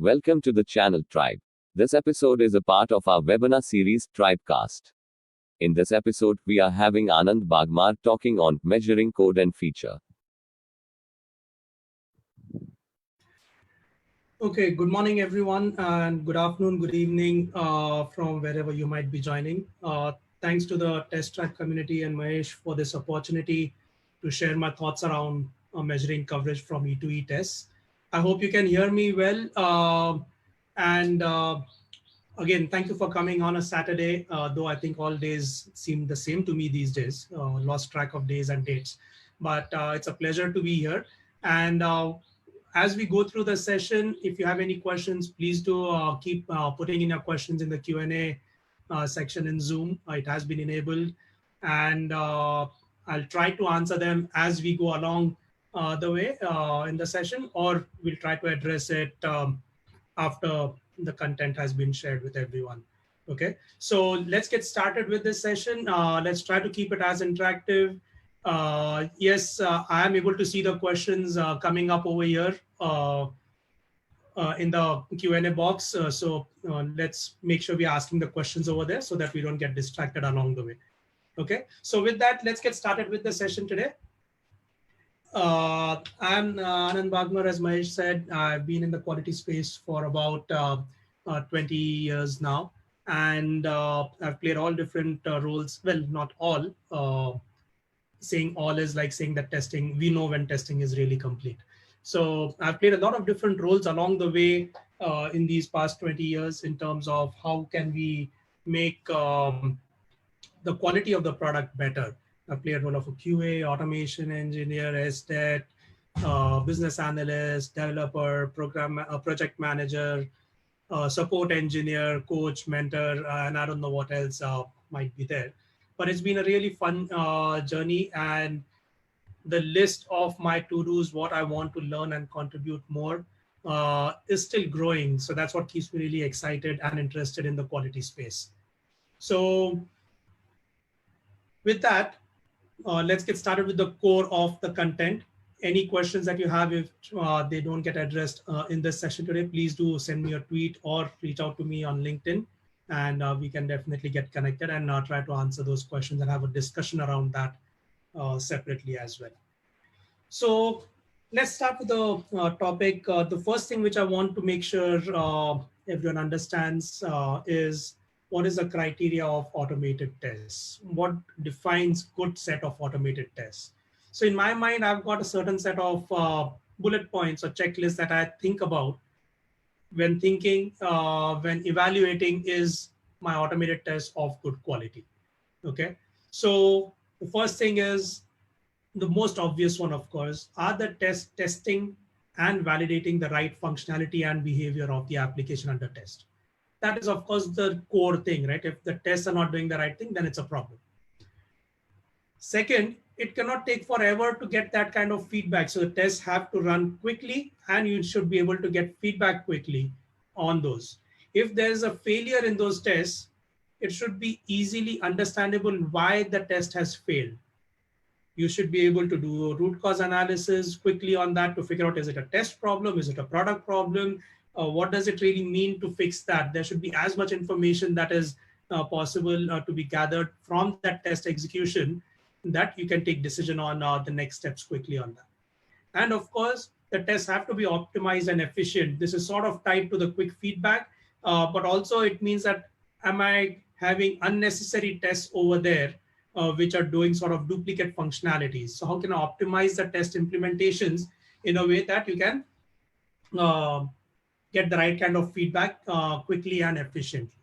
Welcome to the channel Tribe. This episode is a part of our webinar series TTTribecast. In this episode, we are having Anand Bagmar talking on measuring code and feature. Okay, good morning everyone, and good afternoon, good evening from wherever you might be joining. Thanks to the test track community and Mahesh for this opportunity to share my thoughts around measuring coverage from e2e tests. I hope you can hear me well. Again, thank you for coming on a Saturday, though I think all days seem the same to me these days, lost track of days and dates. But it's a pleasure to be here. And as we go through the session, if you have any questions, please do keep putting in your questions in the Q&A section in Zoom. It has been enabled. And I'll try to answer them as we go along the way in the session, or we'll try to address it after the content has been shared with everyone. Okay, so let's get started with this session. Let's try to keep it as interactive. Yes, I am able to see the questions coming up over here in the Q&A box. So let's make sure we're asking the questions over there so that we don't get distracted along the way. Okay, so with that, let's get started with the session today. I'm Anand Bagmar, as Mahesh said. I've been in the quality space for about 20 years now, and I've played all different roles. Well, not all. Saying all is like saying that testing, we know when testing is really complete. So I've played a lot of different roles along the way in these past 20 years in terms of how can we make the quality of the product better. I play a role of a QA, automation engineer, SDET, business analyst, developer, project manager, support engineer, coach, mentor, and I don't know what else might be there. But it's been a really fun journey, and the list of my to-dos, what I want to learn and contribute more, is still growing. So that's what keeps me really excited and interested in the quality space. So with that, let's get started with the core of the content. Any questions that you have, if they don't get addressed in this session today, please do send me a tweet or reach out to me on LinkedIn, and we can definitely get connected and try to answer those questions and have a discussion around that separately as well. So let's start with the topic. The first thing which I want to make sure everyone understands is what is the criteria of automated tests? What defines good set of automated tests? So in my mind, I've got a certain set of bullet points or checklists that I think about when thinking, when evaluating is my automated test of good quality. Okay, so the first thing is the most obvious one, of course, are the testing and validating the right functionality and behavior of the application under test. That is, of course, the core thing, right? If the tests are not doing the right thing, then it's a problem. Second, it cannot take forever to get that kind of feedback. So the tests have to run quickly, and you should be able to get feedback quickly on those. If there's a failure in those tests, it should be easily understandable why the test has failed. You should be able to do a root cause analysis quickly on that to figure out, is it a test problem? Is it a product problem? What does it really mean to fix that? There should be as much information that is possible to be gathered from that test execution that you can take decision on the next steps quickly on that. And of course, the tests have to be optimized and efficient. This is sort of tied to the quick feedback, but also it means that am I having unnecessary tests over there which are doing sort of duplicate functionalities? So how can I optimize the test implementations in a way that you can get the right kind of feedback quickly and efficiently?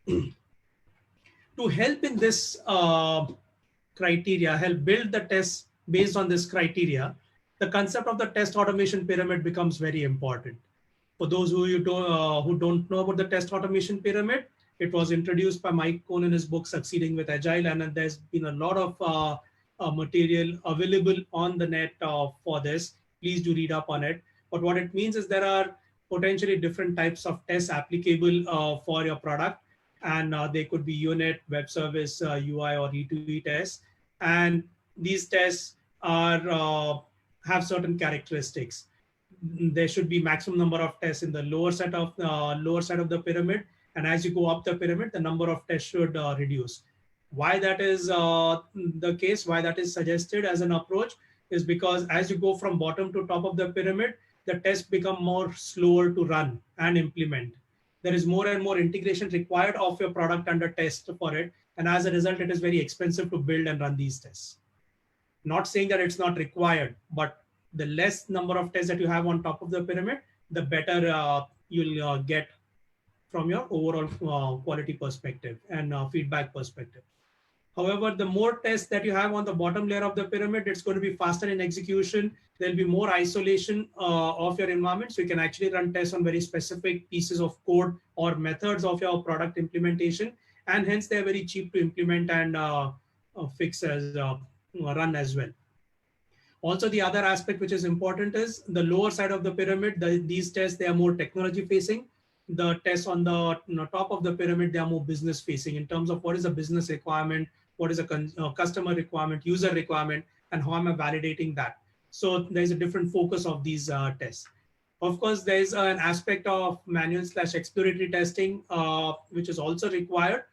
To help in this criteria, help build the tests based on this criteria, the concept of the test automation pyramid becomes very important. For those who don't know about the test automation pyramid, it was introduced by Mike Cohn in his book, Succeeding with Agile, and there's been a lot of material available on the net for this. Please do read up on it. But what it means is there are potentially different types of tests applicable for your product, and they could be unit, web service, UI, or e2e tests. And these tests are have certain characteristics. there should be maximum number of tests in the lower side of the pyramid, and as you go up the pyramid, the number of tests should reduce. Why that is the case, why that is suggested as an approach, is because as you go from bottom to top of the pyramid, the tests become more slower to run and implement. There is more and more integration required of your product under test for it, and as a result, it is very expensive to build and run these tests. Not saying that it's not required, but the less number of tests that you have on top of the pyramid, the better you'll get from your overall quality perspective and feedback perspective. However, the more tests that you have on the bottom layer of the pyramid, it's going to be faster in execution. There'll be more isolation of your environment. So you can actually run tests on very specific pieces of code or methods of your product implementation. And hence they're very cheap to implement and fix as run as well. Also, the other aspect which is important is the lower side of the pyramid. These tests, they are more technology facing. The tests on the top of the pyramid, they are more business facing in terms of what is a business requirement, what is a customer requirement, user requirement, and how am I validating that. So there's a different focus of these tests. Of course, there is an aspect of manual/exploratory testing, which is also required,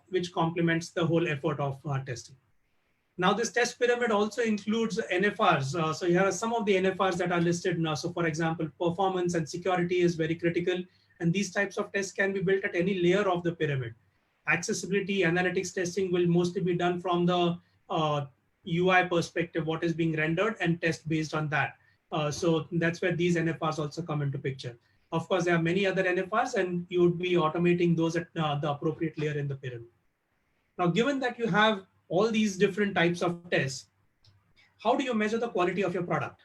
which complements the whole effort of testing. Now, this test pyramid also includes NFRs. So here are some of the NFRs that are listed now. So for example, performance and security is very critical. And these types of tests can be built at any layer of the pyramid. Accessibility, analytics testing will mostly be done from the UI perspective, what is being rendered, and test based on that. So that's where these NFRs also come into picture. Of course, there are many other NFRs, and you would be automating those at the appropriate layer in the pyramid. Now, given that you have all these different types of tests, how do you measure the quality of your product?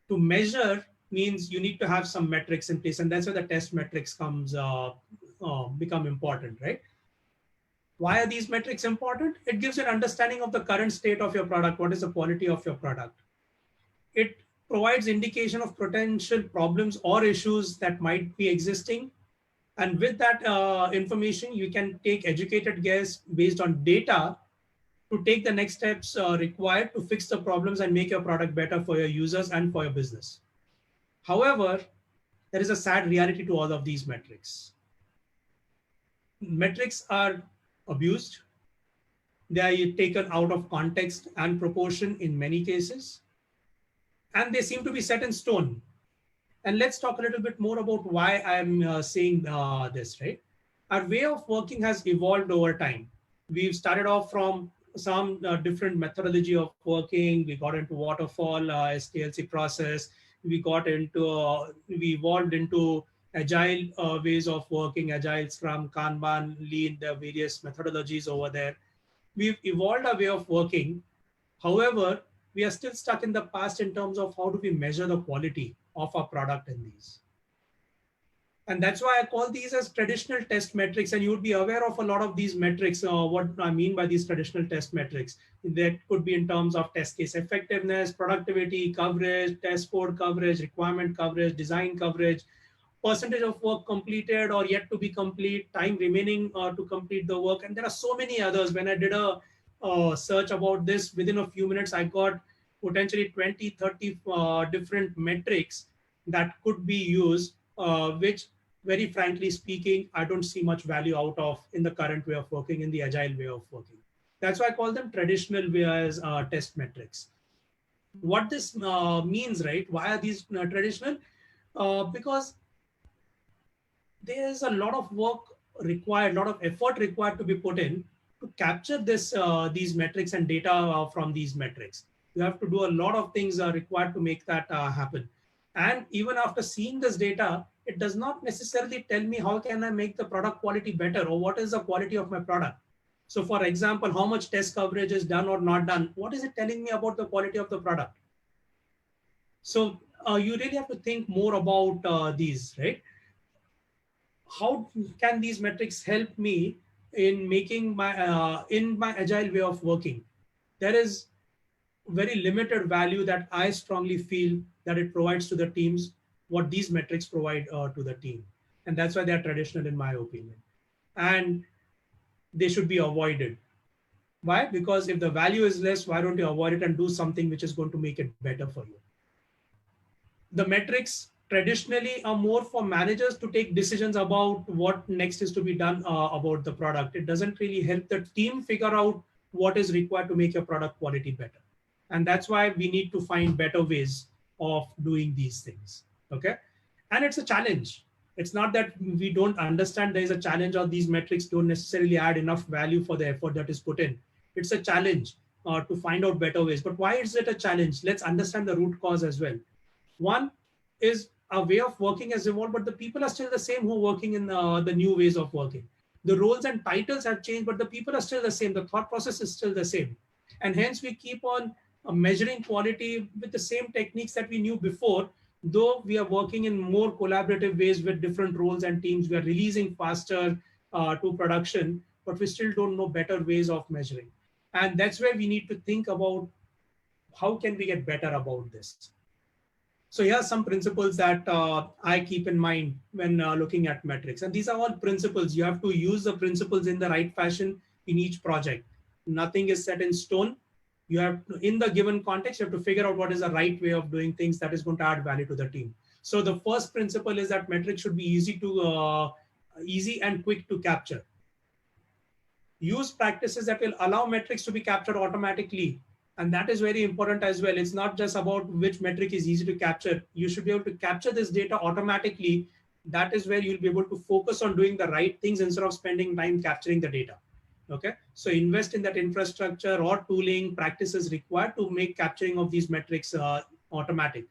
To measure means you need to have some metrics in place, and that's where the test metrics become important, right? Why are these metrics important? It gives you an understanding of the current state of your product. What is the quality of your product? It provides indication of potential problems or issues that might be existing. And with that information, you can take educated guess based on data to take the next steps required to fix the problems and make your product better for your users and for your business. However, there is a sad reality to all of these metrics. Metrics are abused. They are taken out of context and proportion in many cases, and they seem to be set in stone. And let's talk a little bit more about why I'm saying this, right? Our way of working has evolved over time. We've started off from some different methodology of working. We got into waterfall, STLC process. We evolved into agile ways of working, agile, Scrum, Kanban, Lean, the various methodologies over there. We've evolved our way of working. However, we are still stuck in the past in terms of how do we measure the quality of our product in these. And that's why I call these as traditional test metrics. And you would be aware of a lot of these metrics. What I mean by these traditional test metrics, that could be in terms of test case effectiveness, productivity, coverage, test code coverage, requirement coverage, design coverage, percentage of work completed or yet to be complete, time remaining to complete the work. And there are so many others. When I did a search about this, within a few minutes, I got potentially 20, 30 different metrics that could be used, which very frankly speaking, I don't see much value out of in the current way of working, in the agile way of working. That's why I call them traditional ways test metrics. What this means, right? Why are these traditional? Because there's a lot of work required, a lot of effort required to be put in to capture these metrics and data from these metrics. You have to do a lot of things required to make that happen. And even after seeing this data, it does not necessarily tell me how can I make the product quality better or what is the quality of my product. So for example, how much test coverage is done or not done? What is it telling me about the quality of the product? So you really have to think more about these, right? How can these metrics help me in making in my agile way of working? There is very limited value that I strongly feel that it provides to the teams, what these metrics provide to the team. And that's why they're traditional in my opinion. And they should be avoided. Why? Because if the value is less, why don't you avoid it and do something which is going to make it better for you? The metrics traditionally are more for managers to take decisions about what next is to be done about the product. It doesn't really help the team figure out what is required to make your product quality better. And that's why we need to find better ways of doing these things. Okay. And it's a challenge. It's not that we don't understand there is a challenge or these metrics don't necessarily add enough value for the effort that is put in. It's a challenge to find out better ways. But why is it a challenge? Let's understand the root cause as well. One is a way of working has evolved, but the people are still the same who are working in the new ways of working. The roles and titles have changed, but the people are still the same. The thought process is still the same. And hence we keep on measuring quality with the same techniques that we knew before, though we are working in more collaborative ways with different roles and teams. We are releasing faster to production, but we still don't know better ways of measuring. And that's where we need to think about how can we get better about this. So here are some principles that I keep in mind when looking at metrics. And these are all principles. You have to use the principles in the right fashion in each project. Nothing is set in stone. You have to, in the given context, you have to figure out what is the right way of doing things that is going to add value to the team. So the first principle is that metrics should be easy and quick to capture. Use practices that will allow metrics to be captured automatically. And that is very important as well. It's not just about which metric is easy to capture. You should be able to capture this data automatically. That is where you'll be able to focus on doing the right things instead of spending time capturing the data. Okay, so invest in that infrastructure or tooling practices required to make capturing of these metrics automatic.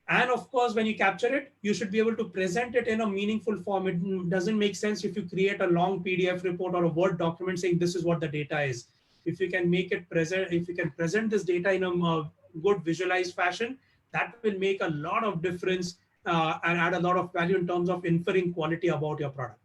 And of course, when you capture it, you should be able to present it in a meaningful form. It doesn't make sense if you create a long PDF report or a Word document saying this is what the data is. If you can make it present, if you can present this data in a good visualized fashion, that will make a lot of difference and add a lot of value in terms of inferring quality about your product.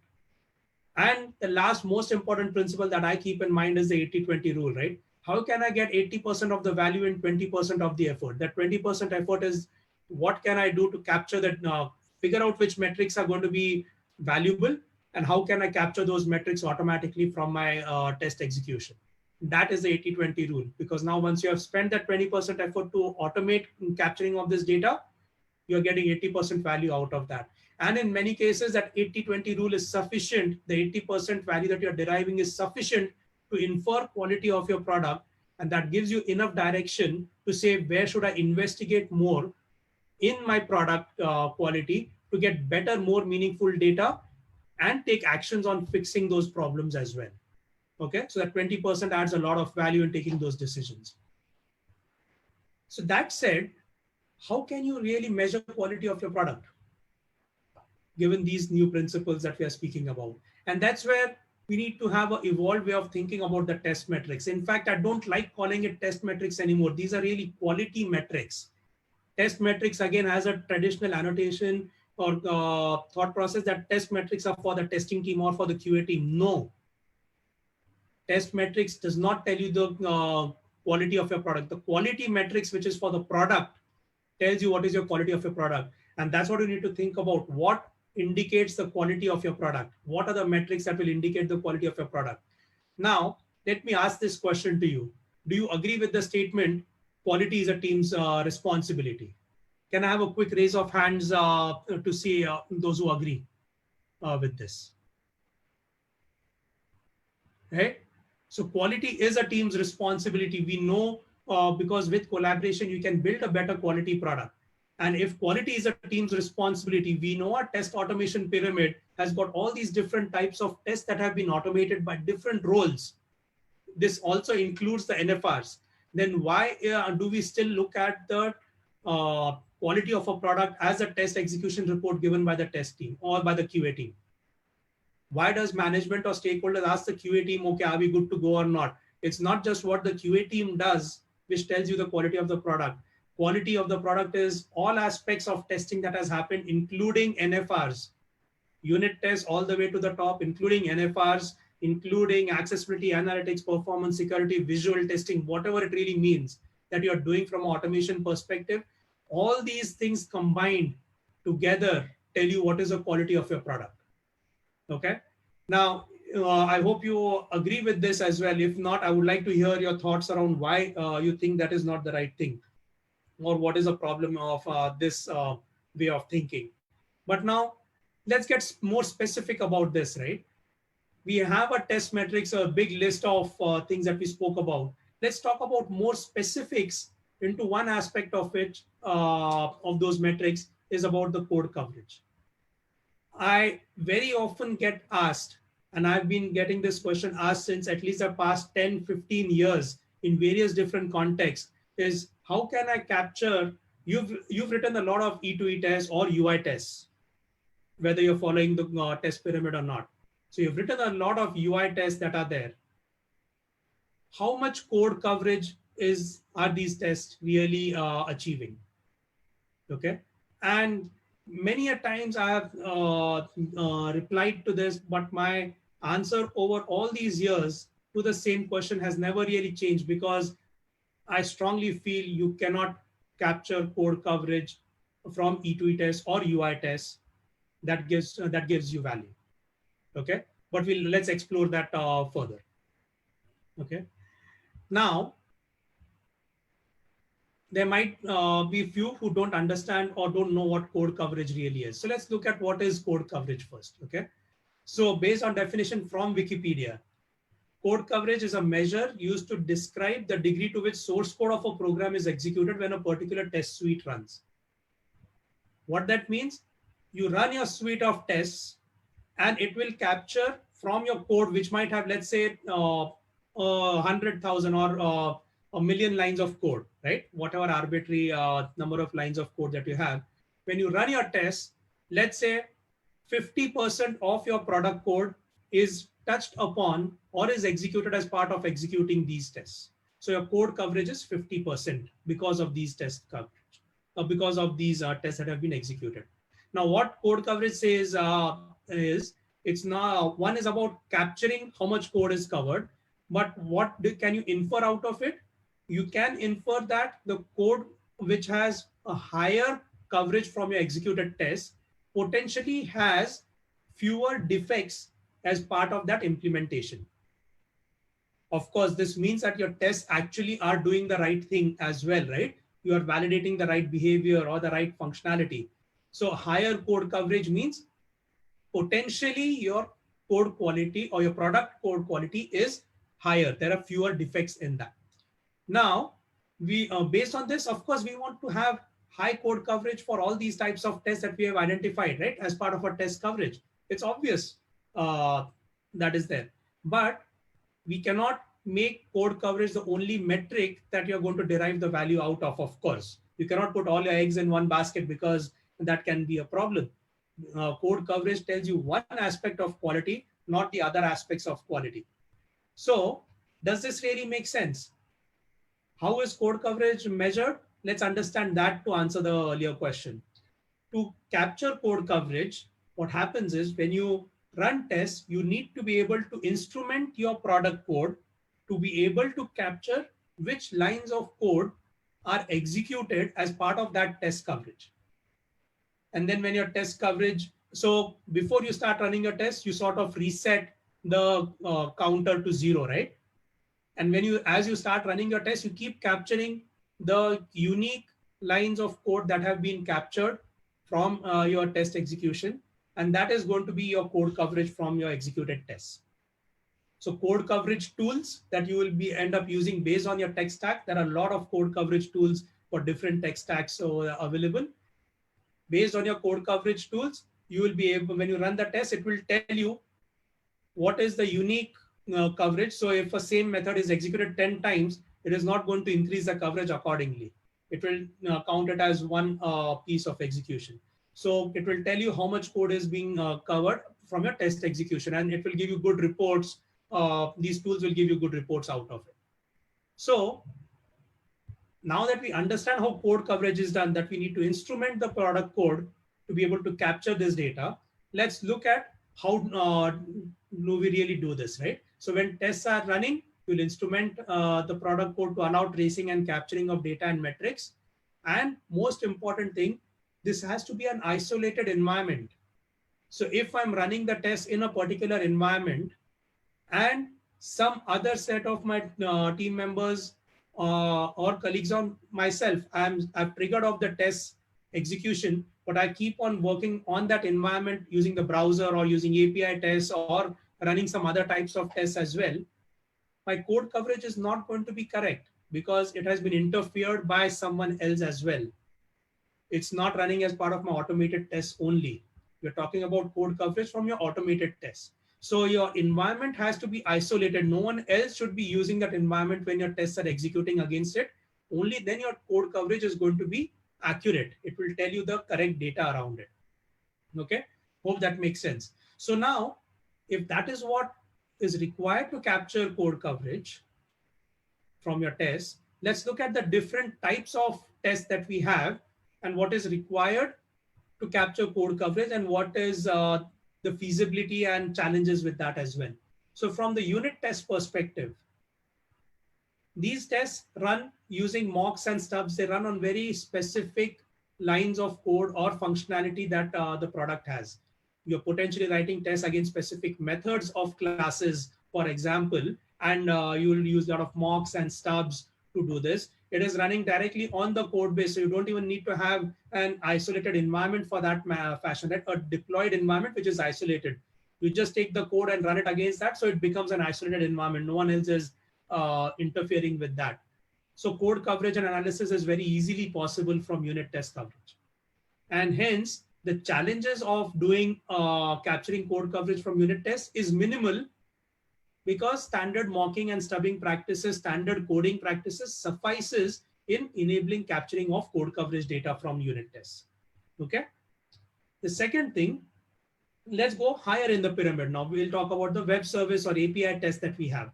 And the last most important principle that I keep in mind is the 80-20 rule, right? How can I get 80% of the value in 20% of the effort? That 20% effort is what can I do to capture that, figure out which metrics are going to be valuable and how can I capture those metrics automatically from my test execution. That is the 80-20 rule, because now once you have spent that 20% effort to automate capturing of this data, you're getting 80% value out of that. And in many cases, that 80-20 rule is sufficient. The 80% value that you're deriving is sufficient to infer quality of your product. And that gives you enough direction to say, where should I investigate more in my product quality to get better, more meaningful data and take actions on fixing those problems as well. Okay, so that 20% adds a lot of value in taking those decisions. So that said, how can you really measure quality of your product given these new principles that we are speaking about? And that's where we need to have an evolved way of thinking about the test metrics. In fact, I don't like calling it test metrics anymore. These are really quality metrics. Test metrics, again, has a traditional annotation or thought process that test metrics are for the testing team or for the QA team. No. Test metrics does not tell you the quality of your product. The quality metrics, which is for the product, tells you what is your quality of your product. And that's what you need to think about. What indicates the quality of your product? What are the metrics that will indicate the quality of your product? Now, let me ask this question to you. Do you agree with the statement, quality is a team's responsibility? Can I have a quick raise of hands to see those who agree with this? Right? So quality is a team's responsibility. We know because with collaboration, you can build a better quality product. And if quality is a team's responsibility, we know our test automation pyramid has got all these different types of tests that have been automated by different roles. This also includes the NFRs. Then why do we still look at the quality of a product as a test execution report given by the test team or by the QA team? Why does management or stakeholders ask the QA team, okay, are we good to go or not? It's not just what the QA team does, which tells you the quality of the product. Quality of the product is all aspects of testing that has happened, including NFRs, unit tests all the way to the top, including NFRs, including accessibility, analytics, performance, security, visual testing, whatever it really means that you're doing from an automation perspective. All these things combined together tell you what is the quality of your product. Okay. Now, I hope you agree with this as well. If not, I would like to hear your thoughts around why you think that is not the right thing. or what is the problem of this way of thinking. But now let's get more specific about this, right? We have a test metrics, a big list of things that we spoke about. Let's talk about more specifics into one aspect of it, of those metrics is about the code coverage. I very often get asked, and I've been getting this question asked since at least the past 10, 15 years in various different contexts, is how can I capture, you've written a lot of E2E tests or UI tests, whether you're following the test pyramid or not. So you've written a lot of UI tests that are there. How much code coverage are these tests really achieving? Okay, and many a times I have replied to this, but my answer over all these years to the same question has never really changed, because I strongly feel you cannot capture code coverage from E2E tests or UI tests that gives you value. Okay, but let's explore that further. Okay, now there might be few who don't understand or don't know what code coverage really is. So let's look at what is code coverage first. Okay, so based on definition from Wikipedia, code coverage is a measure used to describe the degree to which source code of a program is executed when a particular test suite runs. What that means, you run your suite of tests and it will capture from your code, which might have, let's say, 100,000 or a million lines of code, right? Whatever arbitrary number of lines of code that you have. When you run your tests, let's say 50% of your product code is touched upon or is executed as part of executing these tests. So your code coverage is 50% because of these test coverage, because of these tests that have been executed. Now, what code coverage says is, it's now one is about capturing how much code is covered, but can you infer out of it? You can infer that the code which has a higher coverage from your executed tests potentially has fewer defects as part of that implementation. Of course, this means that your tests actually are doing the right thing as well, right? You are validating the right behavior or the right functionality. So higher code coverage means potentially your code quality or your product code quality is higher. There are fewer defects in that. Now, we based on this, of course, we want to have high code coverage for all these types of tests that we have identified, right? As part of our test coverage. It's obvious that is there. But we cannot make code coverage the only metric that you're going to derive the value out of course. You cannot put all your eggs in one basket, because that can be a problem. Code coverage tells you one aspect of quality, not the other aspects of quality. So does this really make sense? How is code coverage measured? Let's understand that to answer the earlier question. To capture code coverage, what happens is when you run tests, you need to be able to instrument your product code to be able to capture which lines of code are executed as part of that test coverage. And then when your test coverage, so before you start running your test, you sort of reset the counter to 0, right? And when as you start running your test, you keep capturing the unique lines of code that have been captured from your test execution. And that is going to be your code coverage from your executed tests. So code coverage tools that you will end up using based on your tech stack. There are a lot of code coverage tools for different tech stacks available. Based on your code coverage tools, you will be able, when you run the test, it will tell you what is the unique coverage. So if a same method is executed 10 times, it is not going to increase the coverage accordingly. It will count it as one piece of execution. So it will tell you how much code is being covered from your test execution, and it will give you good reports. These tools will give you good reports out of it. So now that we understand how code coverage is done, that we need to instrument the product code to be able to capture this data, let's look at how do we really do this, right? So when tests are running, we'll instrument the product code to allow tracing and capturing of data and metrics. And most important thing, this has to be an isolated environment. So if I'm running the test in a particular environment and some other set of my team members or colleagues or myself, I've triggered off the test execution, but I keep on working on that environment using the browser or using API tests or running some other types of tests as well, my code coverage is not going to be correct because it has been interfered by someone else as well. It's not running as part of my automated tests only. We're talking about code coverage from your automated tests. So your environment has to be isolated. No one else should be using that environment when your tests are executing against it. Only then your code coverage is going to be accurate. It will tell you the correct data around it. Okay, hope that makes sense. So now, if that is what is required to capture code coverage from your tests, let's look at the different types of tests that we have and what is required to capture code coverage and what is the feasibility and challenges with that as well. So from the unit test perspective, these tests run using mocks and stubs. They run on very specific lines of code or functionality that the product has. You're potentially writing tests against specific methods of classes, for example, and you will use a lot of mocks and stubs to do this. It is running directly on the code base, so you don't even need to have an isolated environment for that fashion, right? A deployed environment which is isolated. You just take the code and run it against that, so it becomes an isolated environment. No one else is interfering with that. So code coverage and analysis is very easily possible from unit test coverage. And hence, the challenges of doing capturing code coverage from unit tests is minimal because standard mocking and stubbing practices, standard coding practices suffices in enabling capturing of code coverage data from unit tests. Okay. The second thing, let's go higher in the pyramid. Now we'll talk about the web service or API tests that we have.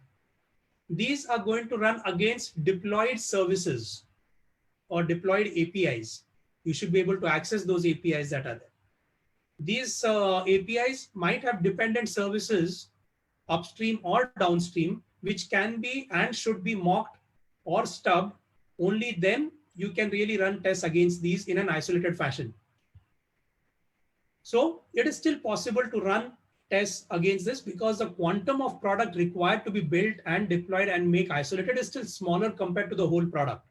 These are going to run against deployed services or deployed APIs. You should be able to access those APIs that are there. These APIs might have dependent services upstream or downstream, which can be and should be mocked or stubbed. Only then you can really run tests against these in an isolated fashion. So it is still possible to run tests against this because the quantum of product required to be built and deployed and make isolated is still smaller compared to the whole product.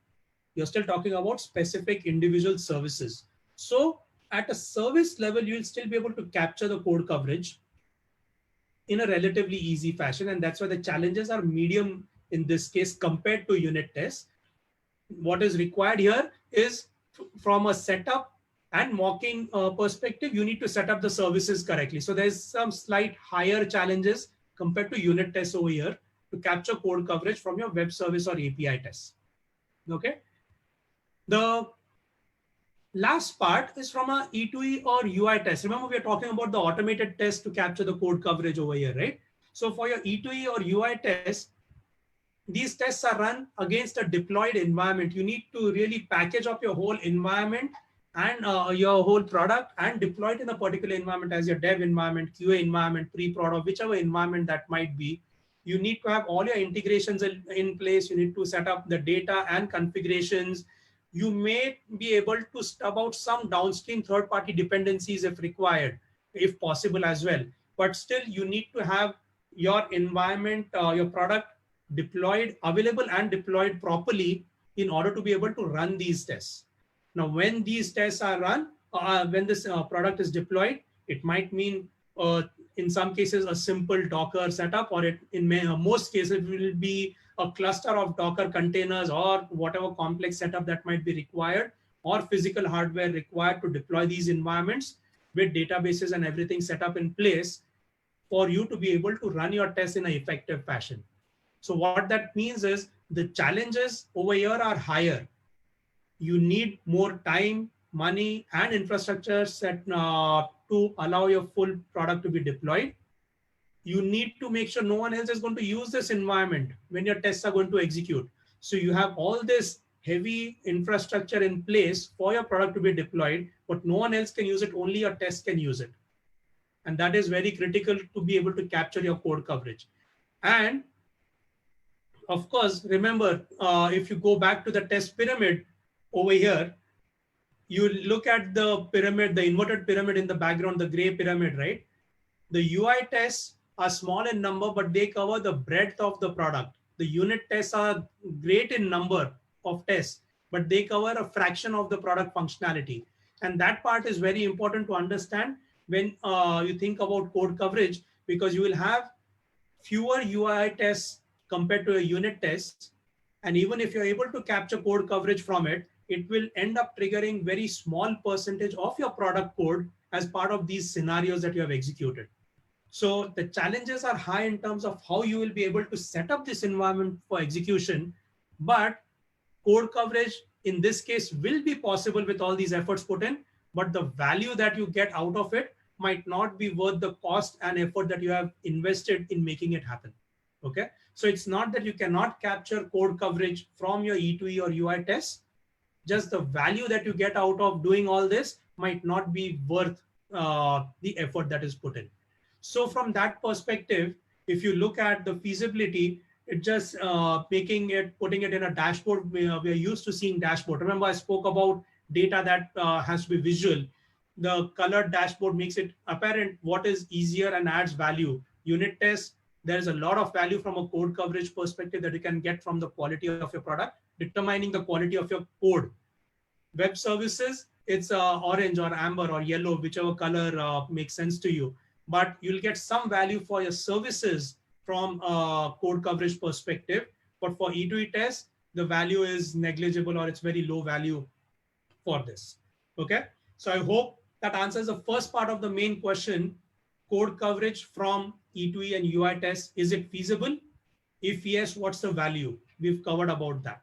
You're still talking about specific individual services. So at a service level, you'll still be able to capture the code coverage in a relatively easy fashion. And that's why the challenges are medium in this case compared to unit tests. What is required here is from a setup and mocking perspective, you need to set up the services correctly. So there's some slight higher challenges compared to unit tests over here to capture code coverage from your web service or API tests. Okay. The last part is from a e2e or UI test. Remember, we're talking about the automated test to capture the code coverage over here, right? So for your e2e or UI test, these tests are run against a deployed environment. You need to really package up your whole environment and your whole product and deploy it in a particular environment as your dev environment, QA environment, pre-prod, or whichever environment that might be. You need to have all your integrations in place. You need to set up the data and configurations. You may be able to stub out some downstream third-party dependencies if required, if possible as well. But still, you need to have your environment, your product deployed, available and deployed properly in order to be able to run these tests. Now, when these tests are run, when this product is deployed, it might mean in some cases a simple Docker setup, or in most cases it will be a cluster of Docker containers or whatever complex setup that might be required, or physical hardware required to deploy these environments with databases and everything set up in place for you to be able to run your tests in an effective fashion. So what that means is the challenges over here are higher. You need more time, money, and infrastructure set to allow your full product to be deployed. You need to make sure no one else is going to use this environment when your tests are going to execute. So you have all this heavy infrastructure in place for your product to be deployed, but no one else can use it, only your test can use it. And that is very critical to be able to capture your code coverage. And of course, remember, if you go back to the test pyramid over here, you look at the pyramid, the inverted pyramid in the background, the gray pyramid, right? The UI tests are small in number, but they cover the breadth of the product. The unit tests are great in number of tests, but they cover a fraction of the product functionality. And that part is very important to understand when you think about code coverage, because you will have fewer UI tests compared to a unit test. And even if you're able to capture code coverage from it, it will end up triggering very small percentage of your product code as part of these scenarios that you have executed. So the challenges are high in terms of how you will be able to set up this environment for execution, but code coverage in this case will be possible with all these efforts put in, but the value that you get out of it might not be worth the cost and effort that you have invested in making it happen. Okay, so it's not that you cannot capture code coverage from your E2E or UI tests, just the value that you get out of doing all this might not be worth the effort that is put in. So from that perspective, if you look at the feasibility, it just putting it in a dashboard. We are used to seeing dashboard. Remember, I spoke about data that has to be visual. The colored dashboard makes it apparent what is easier and adds value. Unit tests, there's a lot of value from a code coverage perspective that you can get from the quality of your product, determining the quality of your code. Web services, it's orange or amber or yellow, whichever color makes sense to you. But you'll get some value for your services from a code coverage perspective. But for E2E tests, the value is negligible or it's very low value for this. Okay, so I hope that answers the first part of the main question. Code coverage from E2E and UI tests, is it feasible? If yes, what's the value? We've covered about that.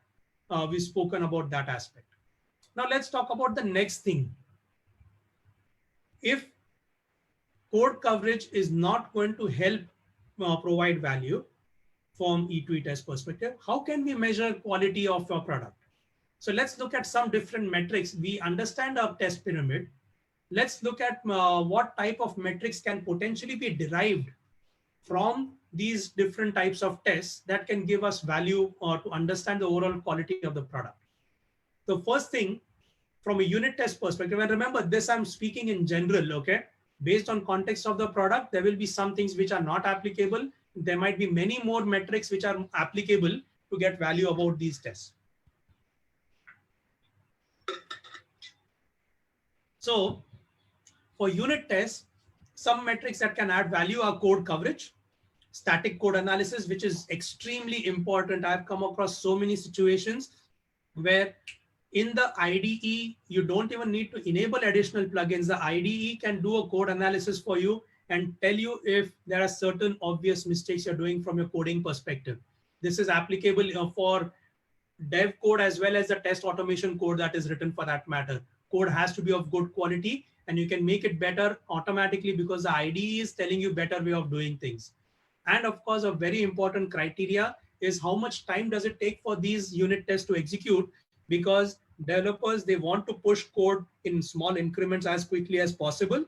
We've spoken about that aspect. Now let's talk about the next thing. If code coverage is not going to help provide value from E2E test perspective, how can we measure quality of your product? So let's look at some different metrics. We understand our test pyramid. Let's look at what type of metrics can potentially be derived from these different types of tests that can give us value to understand the overall quality of the product. The first thing, from a unit test perspective, and remember this, I'm speaking in general, okay? Based on context of the product, there will be some things which are not applicable. There might be many more metrics which are applicable to get value about these tests. So for unit tests, some metrics that can add value are code coverage, static code analysis, which is extremely important. I've come across so many situations where in the IDE, you don't even need to enable additional plugins. The IDE can do a code analysis for you and tell you if there are certain obvious mistakes you're doing from your coding perspective. This is applicable for dev code as well as the test automation code that is written for that matter. Code has to be of good quality and you can make it better automatically because the IDE is telling you better way of doing things. And of course, a very important criteria is how much time does it take for these unit tests to execute, because developers, they want to push code in small increments as quickly as possible,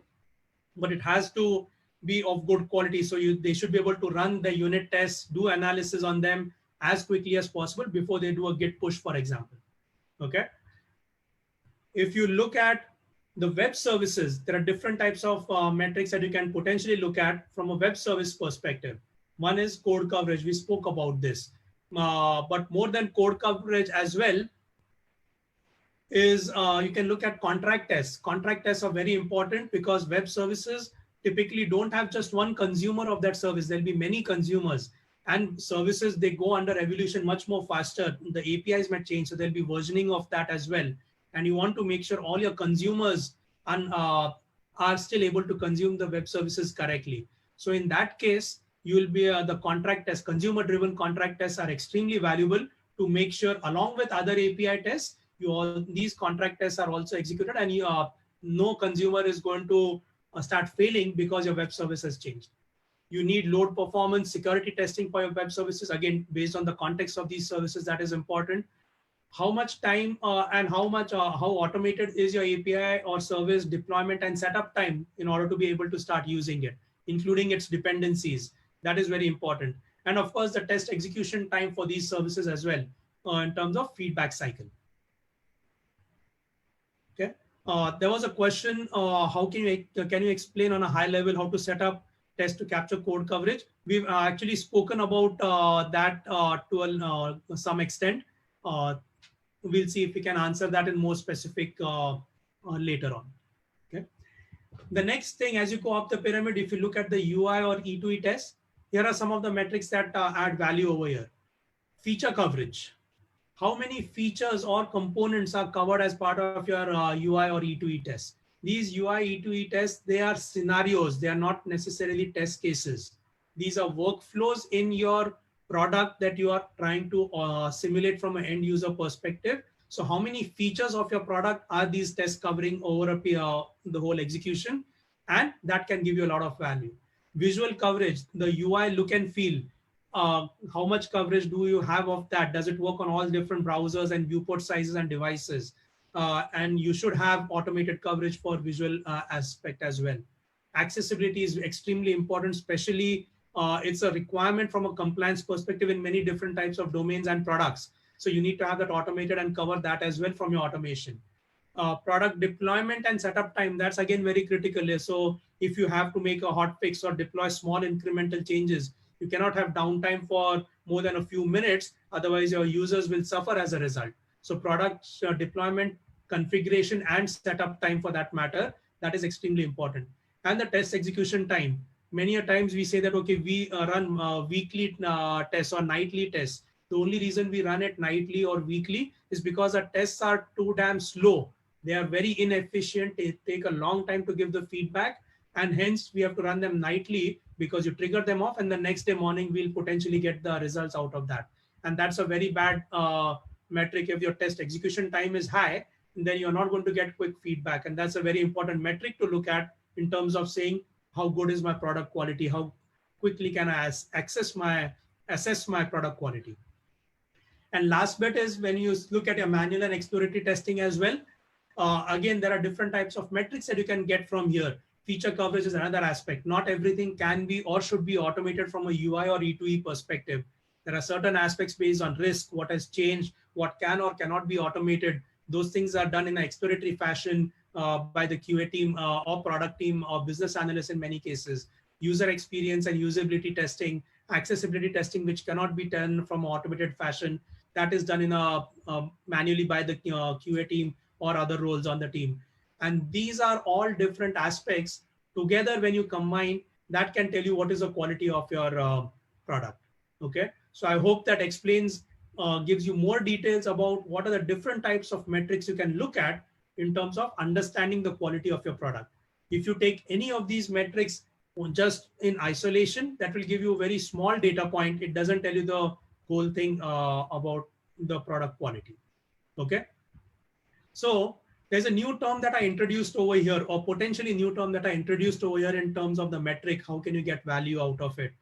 but it has to be of good quality. So they should be able to run the unit tests, do analysis on them as quickly as possible before they do a git push, for example. Okay. If you look at the web services, there are different types of metrics that you can potentially look at from a web service perspective. One is code coverage. We spoke about this, but more than code coverage as well is you can look at contract tests. Contract tests are very important because web services typically don't have just one consumer of that service. There'll be many consumers, and services, they go under evolution much more faster. The APIs might change, so there'll be versioning of that as well. And you want to make sure all your consumers are still able to consume the web services correctly. So in that case, you will be the contract tests, consumer-driven contract tests are extremely valuable to make sure, along with other API tests, these contract tests are also executed, and no consumer is going to start failing because your web service has changed. You need load performance, security testing for your web services. Again, based on the context of these services, that is important. How much time and how automated is your API or service deployment and setup time in order to be able to start using it, including its dependencies. That is very important. And of course, the test execution time for these services as well in terms of feedback cycle. Okay. There was a question, how can you explain on a high level how to set up test to capture code coverage. We've actually spoken about that to some extent. Uh, we'll see if we can answer that in more specific later on. Okay. The next thing, as you go up the pyramid, if you look at the UI or E2E test, here are some of the metrics that add value over here. Feature coverage. How many features or components are covered as part of your UI or E2E test? These UI E2E tests, they are scenarios. They are not necessarily test cases. These are workflows in your product that you are trying to simulate from an end user perspective. So how many features of your product are these tests covering over the whole execution? And that can give you a lot of value. Visual coverage, the UI look and feel. How much coverage do you have of that? Does it work on all different browsers and viewport sizes and devices? And you should have automated coverage for visual aspect as well. Accessibility is extremely important, especially it's a requirement from a compliance perspective in many different types of domains and products. So you need to have that automated and cover that as well from your automation. Product deployment and setup time, that's again very critical. So if you have to make a hot fix or deploy small incremental changes, you cannot have downtime for more than a few minutes. Otherwise, your users will suffer as a result. So product deployment, configuration, and setup time for that matter, that is extremely important. And the test execution time. Many a times we say that, okay, we run weekly tests or nightly tests. The only reason we run it nightly or weekly is because our tests are too damn slow. They are very inefficient. They take a long time to give the feedback. And hence we have to run them nightly because you trigger them off and the next day morning we'll potentially get the results out of that. And that's a very bad metric. If your test execution time is high, then you're not going to get quick feedback. And that's a very important metric to look at in terms of saying how good is my product quality, how quickly can I assess my product quality. And last bit is when you look at your manual and exploratory testing as well. Again, there are different types of metrics that you can get from here. Feature coverage is another aspect. Not everything can be or should be automated from a UI or E2E perspective. There are certain aspects based on risk, what has changed, what can or cannot be automated. Those things are done in an exploratory fashion by the QA team or product team or business analysts in many cases. User experience and usability testing, accessibility testing, which cannot be done from an automated fashion. That is done in manually by the QA team or other roles on the team. And these are all different aspects together. When you combine, that can tell you what is the quality of your product. Okay, so I hope that explains, gives you more details about what are the different types of metrics you can look at in terms of understanding the quality of your product. If you take any of these metrics just in isolation, that will give you a very small data point. It doesn't tell you the whole thing about the product quality. Okay. So there's a new term that I introduced over here, or potentially new term that I introduced over here in terms of the metric. How can you get value out of it?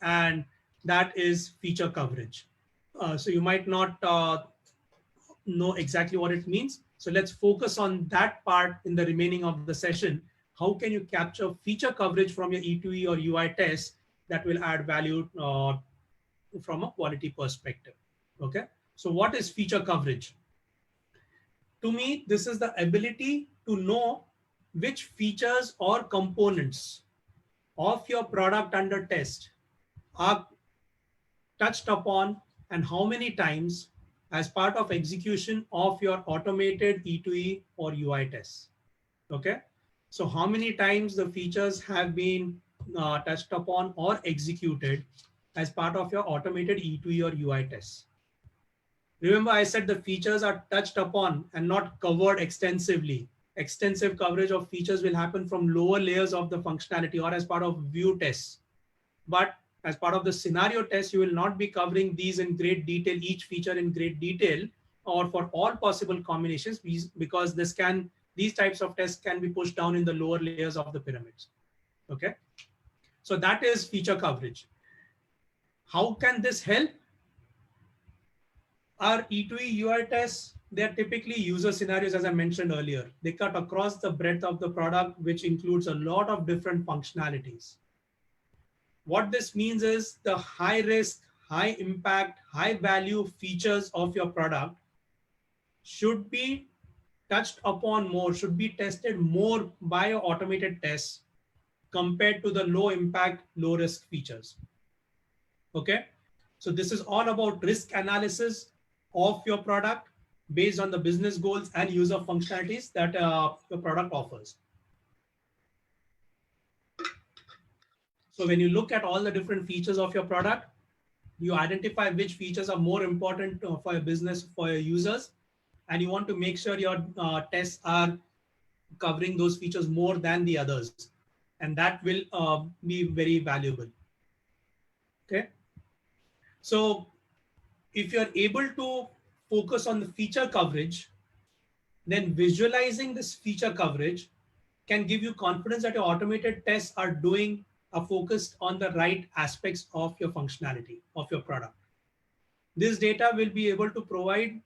And that is feature coverage. So you might not know exactly what it means. So let's focus on that part in the remaining of the session. How can you capture feature coverage from your E2E or UI test that will add value from a quality perspective? Okay. So what is feature coverage? To me, this is the ability to know which features or components of your product under test are touched upon and how many times as part of execution of your automated E2E or UI tests. Okay. So how many times the features have been touched upon or executed as part of your automated E2E or UI tests. Remember, I said the features are touched upon and not covered extensively. Extensive coverage of features will happen from lower layers of the functionality or as part of view tests. But as part of the scenario test, you will not be covering these in great detail, each feature in great detail, or for all possible combinations, because these types of tests can be pushed down in the lower layers of the pyramids. Okay. So that is feature coverage. How can this help? Our E2E UI tests, they're typically user scenarios, as I mentioned earlier. They cut across the breadth of the product, which includes a lot of different functionalities. What this means is the high risk, high impact, high value features of your product should be touched upon more, should be tested more by your automated tests compared to the low impact, low risk features. Okay. So this is all about risk analysis of your product based on the business goals and user functionalities that your product offers. So when you look at all the different features of your product, you identify which features are more important for your business, for your users, and you want to make sure your tests are covering those features more than the others. And that will be very valuable. Okay. So if you're able to focus on the feature coverage, then visualizing this feature coverage can give you confidence that your automated tests are focused on the right aspects of your functionality of your product. This data will be able to provide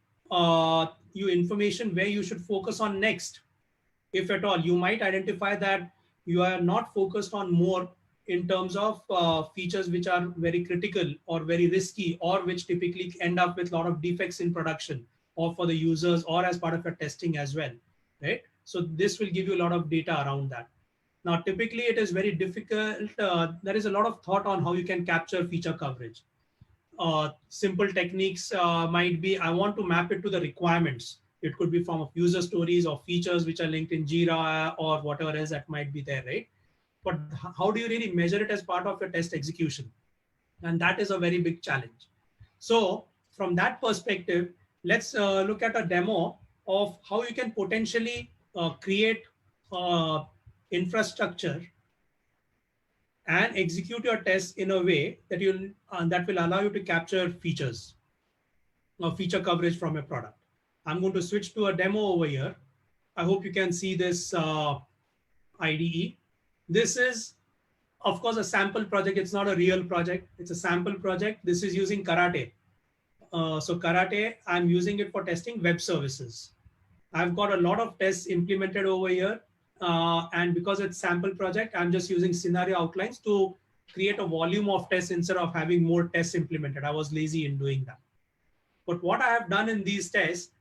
you information where you should focus on next. If at all, you might identify that you are not focused on more in terms of features which are very critical or very risky, or which typically end up with a lot of defects in production or for the users or as part of your testing as well, right? So this will give you a lot of data around that. Now, typically it is very difficult. There is a lot of thought on how you can capture feature coverage. Simple techniques might be, I want to map it to the requirements. It could be from user stories or features which are linked in Jira or whatever else that might be there, right? But how do you really measure it as part of your test execution? And that is a very big challenge. So from that perspective, let's look at a demo of how you can potentially create infrastructure and execute your tests in a way that that will allow you to capture features or feature coverage from your product. I'm going to switch to a demo over here. I hope you can see this IDE. This is, of course, a sample project. It's not a real project. It's a sample project. This is using Karate. So Karate, I'm using it for testing web services. I've got a lot of tests implemented over here. And because it's sample project, I'm just using scenario outlines to create a volume of tests instead of having more tests implemented. I was lazy in doing that. But what I have done in these tests,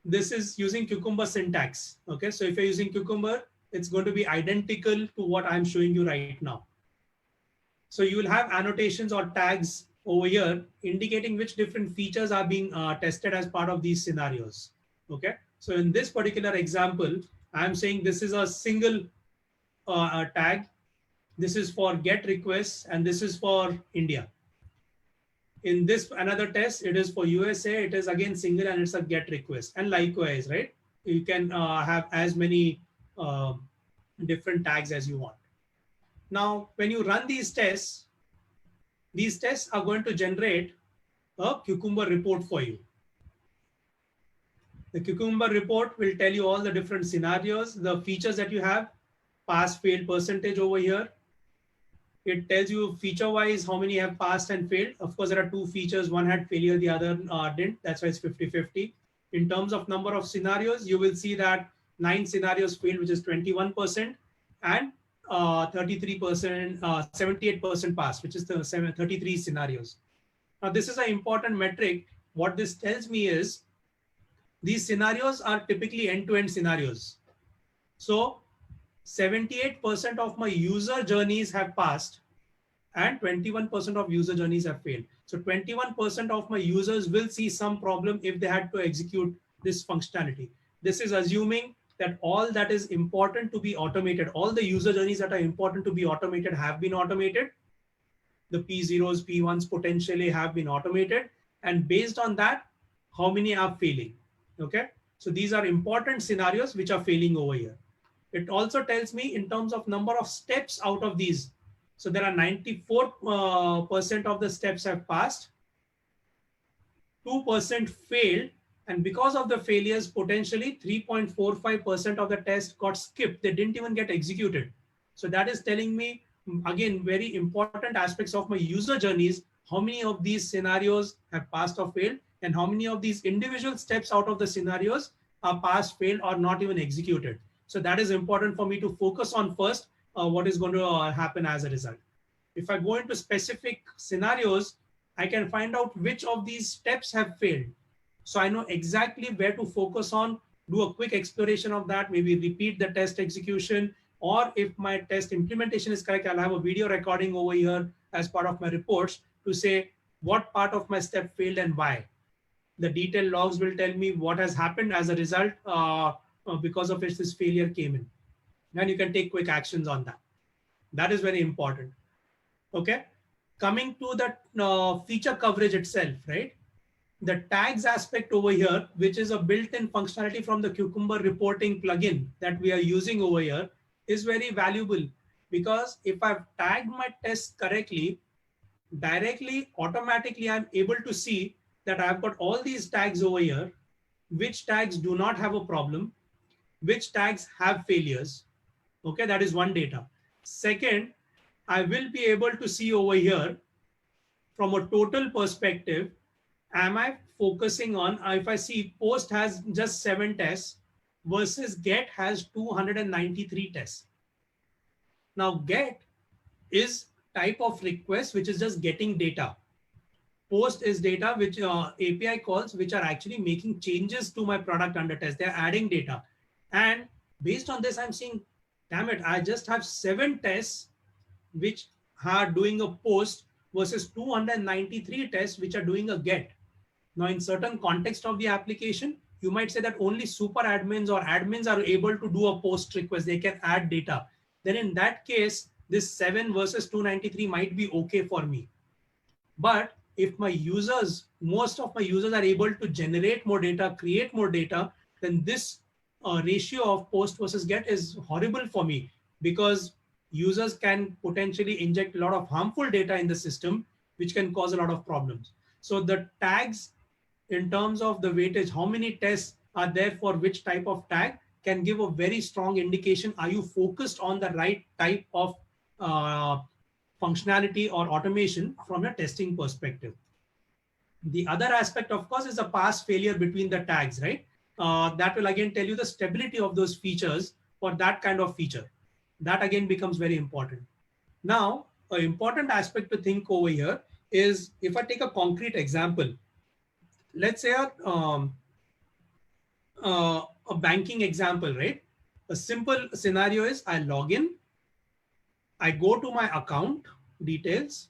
this is using Cucumber syntax. Okay, so if you're using Cucumber, it's going to be identical to what I'm showing you right now. So you will have annotations or tags over here indicating which different features are being tested as part of these scenarios. Okay, so in this particular example, I'm saying this is a single tag. This is for get requests, and this is for India. In this another test, it is for USA. It is again single, and it's a get request. And likewise, right? You can have as many different tags as you want. Now, when you run these tests are going to generate a Cucumber report for you. The Cucumber report will tell you all the different scenarios, the features that you have, pass fail percentage over here. It tells you feature-wise how many have passed and failed. Of course, there are two features. One had failure, the other didn't. That's why it's 50-50. In terms of number of scenarios, you will see that 9 scenarios failed, which is 21%, and 33%, 78% passed, which is the 33 scenarios. Now, this is an important metric. What this tells me is these scenarios are typically end-to-end scenarios. So 78% of my user journeys have passed and 21% of user journeys have failed. So 21% of my users will see some problem if they had to execute this functionality. This is assuming that all that is important to be automated, all the user journeys that are important to be automated have been automated. The P0s, P1s potentially have been automated. And based on that, how many are failing? Okay. So these are important scenarios which are failing over here. It also tells me in terms of number of steps out of these. So there are 94% of the steps have passed, 2% failed, and because of the failures, potentially 3.45% of the test got skipped. They didn't even get executed. So that is telling me, again, very important aspects of my user journeys, how many of these scenarios have passed or failed, and how many of these individual steps out of the scenarios are passed, failed, or not even executed. So that is important for me to focus on first, what is going to happen as a result. If I go into specific scenarios, I can find out which of these steps have failed. So I know exactly where to focus on, do a quick exploration of that, maybe repeat the test execution, or if my test implementation is correct, I'll have a video recording over here as part of my reports to say what part of my step failed and why. The detailed logs will tell me what has happened as a result because of which this failure came in. And you can take quick actions on that. That is very important. Okay. Coming to the feature coverage itself, right? The tags aspect over here, which is a built-in functionality from the Cucumber reporting plugin that we are using over here, is very valuable, because if I've tagged my tests correctly, directly, automatically, I'm able to see that I've got all these tags over here, which tags do not have a problem, which tags have failures. Okay, that is one data. Second, I will be able to see over here from a total perspective, am I focusing on, if I see post has just 7 tests versus get has 293 tests. Now get is type of request which is just getting data. Post is data which API calls which are actually making changes to my product under test. They're adding data. And based on this, I'm seeing, damn it, I just have 7 tests which are doing a post versus 293 tests which are doing a get. Now, in certain context of the application, you might say that only super admins or admins are able to do a post request. They can add data. Then in that case, this 7 versus 293 might be okay for me. But if my users, most of my users are able to generate more data, create more data, then this ratio of post versus get is horrible for me, because users can potentially inject a lot of harmful data in the system, which can cause a lot of problems. So the tags, in terms of the weightage, how many tests are there for which type of tag, can give a very strong indication. Are you focused on the right type of functionality or automation from a testing perspective? The other aspect, of course, is the pass failure between the tags, right? That will again tell you the stability of those features for that kind of feature. That again becomes very important. Now, an important aspect to think over here is, if I take a concrete example, let's say a banking example, right? A simple scenario is I log in, I go to my account details,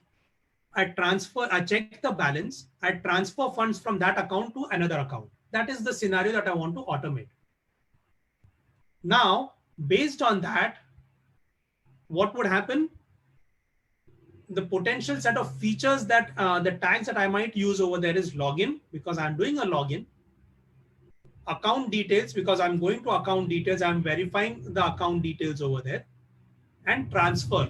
I check the balance, I transfer funds from that account to another account. That is the scenario that I want to automate. Now, based on that, what would happen? The potential set of features that the tags that I might use over there is login, because I'm doing a login, account details, because I'm going to account details, I'm verifying the account details over there, and transfer.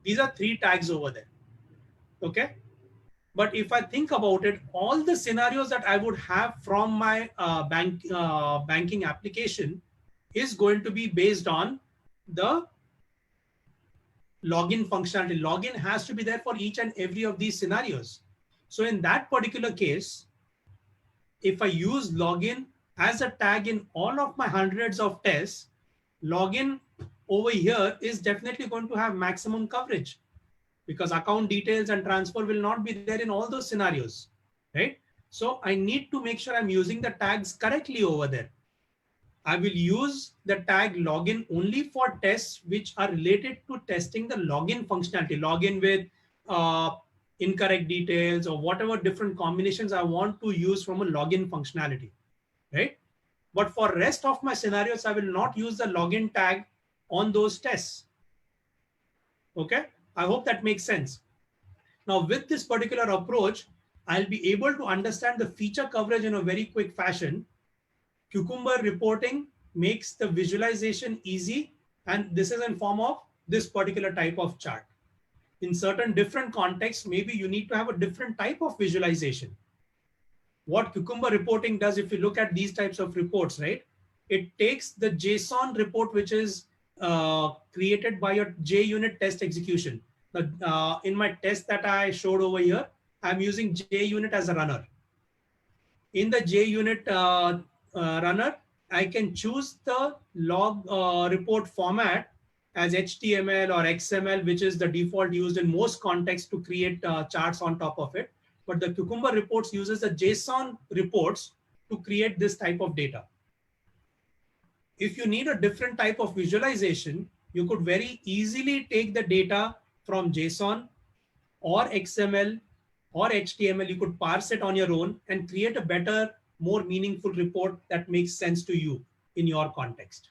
These are 3 tags over there. Okay. But if I think about it, all the scenarios that I would have from my banking application is going to be based on the login functionality. Login has to be there for each and every of these scenarios. So in that particular case, if I use login as a tag in all of my hundreds of tests, login over here is definitely going to have maximum coverage, because account details and transfer will not be there in all those scenarios, right? So I need to make sure I'm using the tags correctly over there. I will use the tag login only for tests which are related to testing the login functionality, login with incorrect details or whatever different combinations I want to use from a login functionality, right? But for rest of my scenarios, I will not use the login tag on those tests. Okay, I hope that makes sense. Now, with this particular approach, I'll be able to understand the feature coverage in a very quick fashion. Cucumber reporting makes the visualization easy, and this is in form of this particular type of chart. In certain different contexts, maybe you need to have a different type of visualization. What Cucumber reporting does, if you look at these types of reports, right, it takes the JSON report, which is created by your JUnit test execution. In my test that I showed over here, I'm using JUnit as a runner. In the JUnit runner, I can choose the log report format as HTML or XML, which is the default used in most contexts to create charts on top of it. But the Cucumber reports uses the JSON reports to create this type of data. If you need a different type of visualization, you could very easily take the data from JSON or XML or HTML. You could parse it on your own and create a better, more meaningful report that makes sense to you in your context.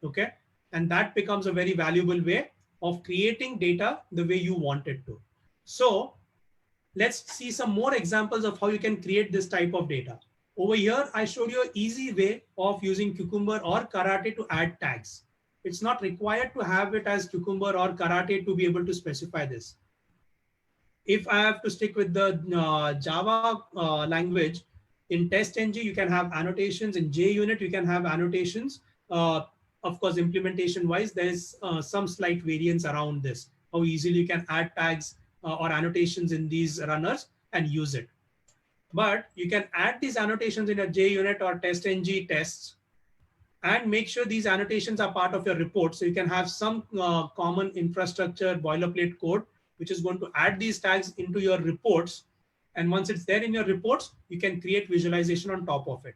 Okay. And that becomes a very valuable way of creating data the way you want it to. So let's see some more examples of how you can create this type of data. Over here, I showed you an easy way of using Cucumber or Karate to add tags. It's not required to have it as Cucumber or Karate to be able to specify this. If I have to stick with the Java language, in TestNG, you can have annotations. In JUnit, you can have annotations. Of course, implementation wise, there's some slight variance around this, how easily you can add tags or annotations in these runners and use it. But you can add these annotations in a JUnit or TestNG tests and make sure these annotations are part of your report. So you can have some common infrastructure boilerplate code, which is going to add these tags into your reports. And once it's there in your reports, you can create visualization on top of it.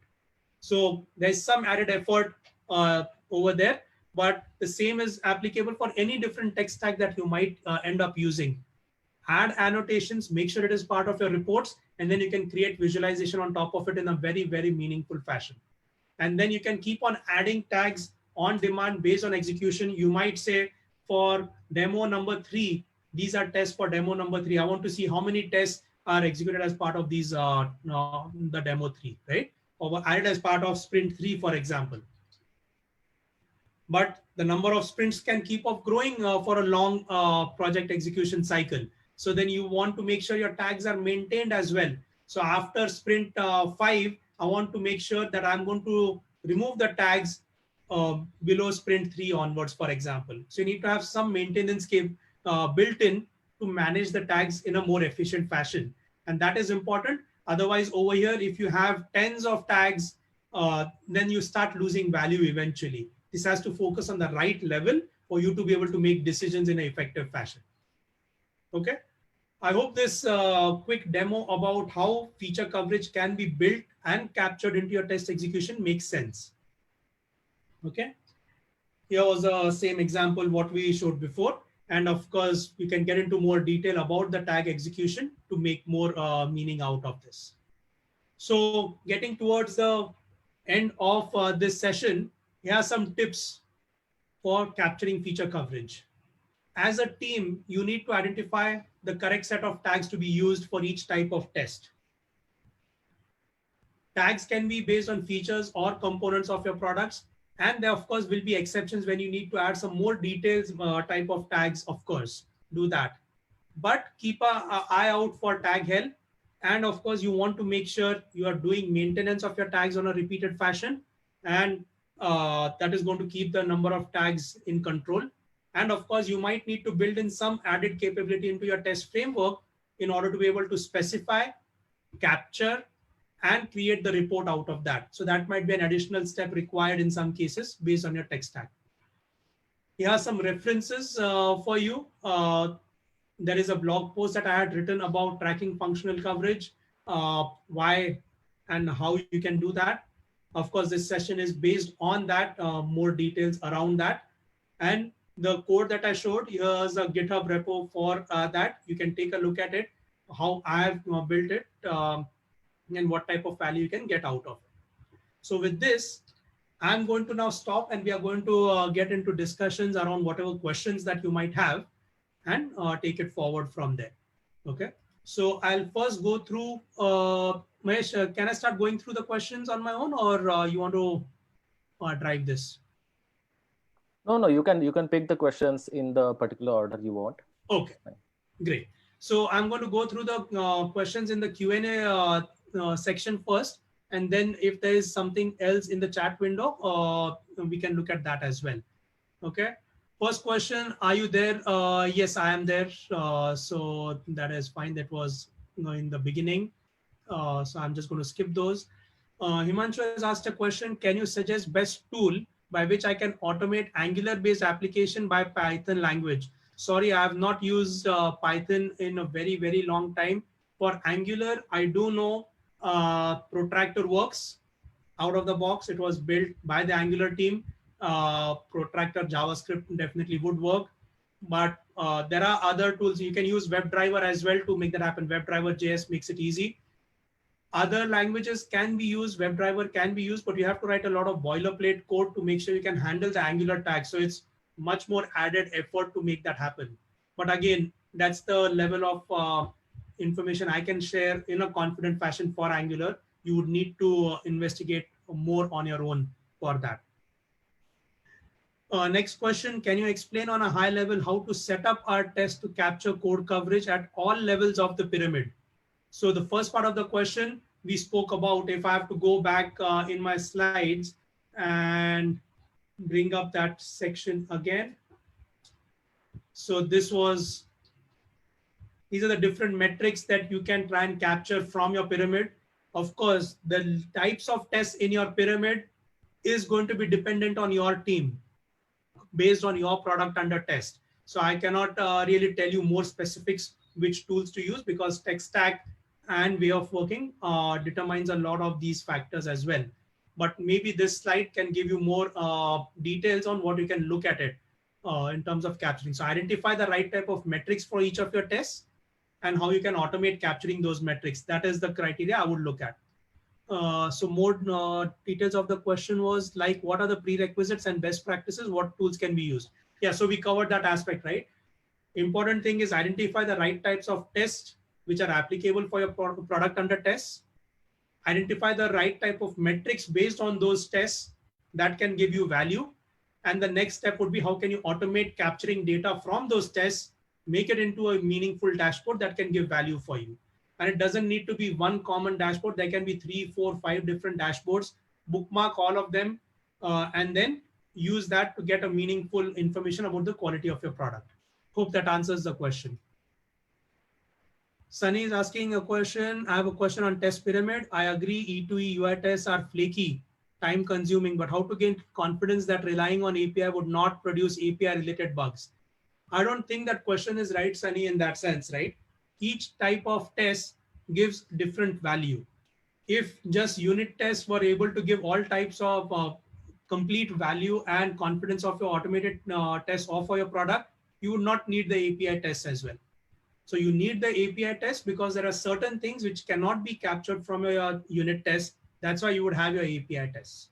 So there's some added effort over there, but the same is applicable for any different tech stack that you might end up using. Add annotations, make sure it is part of your reports, and then you can create visualization on top of it in a very, very meaningful fashion. And then you can keep on adding tags on demand based on execution. You might say for demo number 3, these are tests for demo number 3. I want to see how many tests are executed as part of these the demo 3, right? Or added as part of sprint 3, for example. But the number of sprints can keep up growing for a long project execution cycle. So then you want to make sure your tags are maintained as well. So after sprint 5, I want to make sure that I'm going to remove the tags below sprint 3 onwards, for example. So you need to have some maintenance built in to manage the tags in a more efficient fashion. And that is important. Otherwise, over here, if you have tens of tags, then you start losing value eventually. This has to focus on the right level for you to be able to make decisions in an effective fashion. Okay. I hope this quick demo about how feature coverage can be built and captured into your test execution makes sense. Okay. Here was the same example what we showed before. And of course, we can get into more detail about the tag execution to make more meaning out of this. So getting towards the end of this session, here are some tips for capturing feature coverage. As a team, you need to identify the correct set of tags to be used for each type of test. Tags can be based on features or components of your products. And there, of course, will be exceptions when you need to add some more details type of tags, of course, do that. But keep an eye out for tag health. And of course, you want to make sure you are doing maintenance of your tags on a repeated fashion. And that is going to keep the number of tags in control. And of course, you might need to build in some added capability into your test framework in order to be able to specify, capture, and create the report out of that. So that might be an additional step required in some cases based on your tech stack. Here are some references for you. There is a blog post that I had written about tracking functional coverage, why and how you can do that. Of course, this session is based on that, more details around that. And the code that I showed, here's a GitHub repo for that. You can take a look at it, how I have built it, and what type of value you can get out of it. So with this, I'm going to now stop and we are going to get into discussions around whatever questions that you might have and take it forward from there. Okay. So I'll first go through, Mahesh, can I start going through the questions on my own, or you want to drive this? No, you can pick the questions in the particular order you want. Okay, great. So I'm going to go through the questions in the Q&A section first, and then if there is something else in the chat window, we can look at that as well. Okay. First question, are you there? Yes, I am there. So that is fine. That was in the beginning. So I'm just going to skip those. Himanshu has asked a question. Can you suggest best tool by which I can automate Angular based application by Python language? Sorry, I have not used Python in a very, very long time. For Angular, I do know Protractor works. out of the box. It was built by the Angular team. Protractor JavaScript definitely would work, but there are other tools. You can use WebDriver as well to make that happen. WebDriver JS makes it easy. Other languages can be used, WebDriver can be used, but you have to write a lot of boilerplate code to make sure you can handle the Angular tag. So it's much more added effort to make that happen. But again, that's the level of information I can share in a confident fashion for Angular. You would need to investigate more on your own for that. Next question, can you explain on a high level how to set up our test to capture code coverage at all levels of the pyramid? So the first part of the question we spoke about, if I have to go back in my slides and bring up that section again. So these are the different metrics that you can try and capture from your pyramid. Of course, the types of tests in your pyramid is going to be dependent on your team based on your product under test. So I cannot really tell you more specifics which tools to use, because tech stack and way of working determines a lot of these factors as well. But maybe this slide can give you more details on what you can look at it in terms of capturing. So identify the right type of metrics for each of your tests and how you can automate capturing those metrics. That is the criteria I would look at. So more details of the question was like, what are the prerequisites and best practices? What tools can be used? Yeah, so we covered that aspect, right? Important thing is identify the right types of tests which are applicable for your product under tests. Identify the right type of metrics based on those tests that can give you value. And the next step would be, how can you automate capturing data from those tests, make it into a meaningful dashboard that can give value for you. And it doesn't need to be one common dashboard. There can be 3, 4, 5 different dashboards. Bookmark all of them and then use that to get a meaningful information about the quality of your product. Hope that answers the question. Sunny is asking a question. I have a question on test pyramid. I agree E2E UI tests are flaky, time consuming, but how to gain confidence that relying on API would not produce API related bugs? I don't think that question is right, Sunny, in that sense, right? Each type of test gives different value. If just unit tests were able to give all types of complete value and confidence of your automated tests or for your product, you would not need the API tests as well. So you need the API test because there are certain things which cannot be captured from your unit test. That's why you would have your API tests.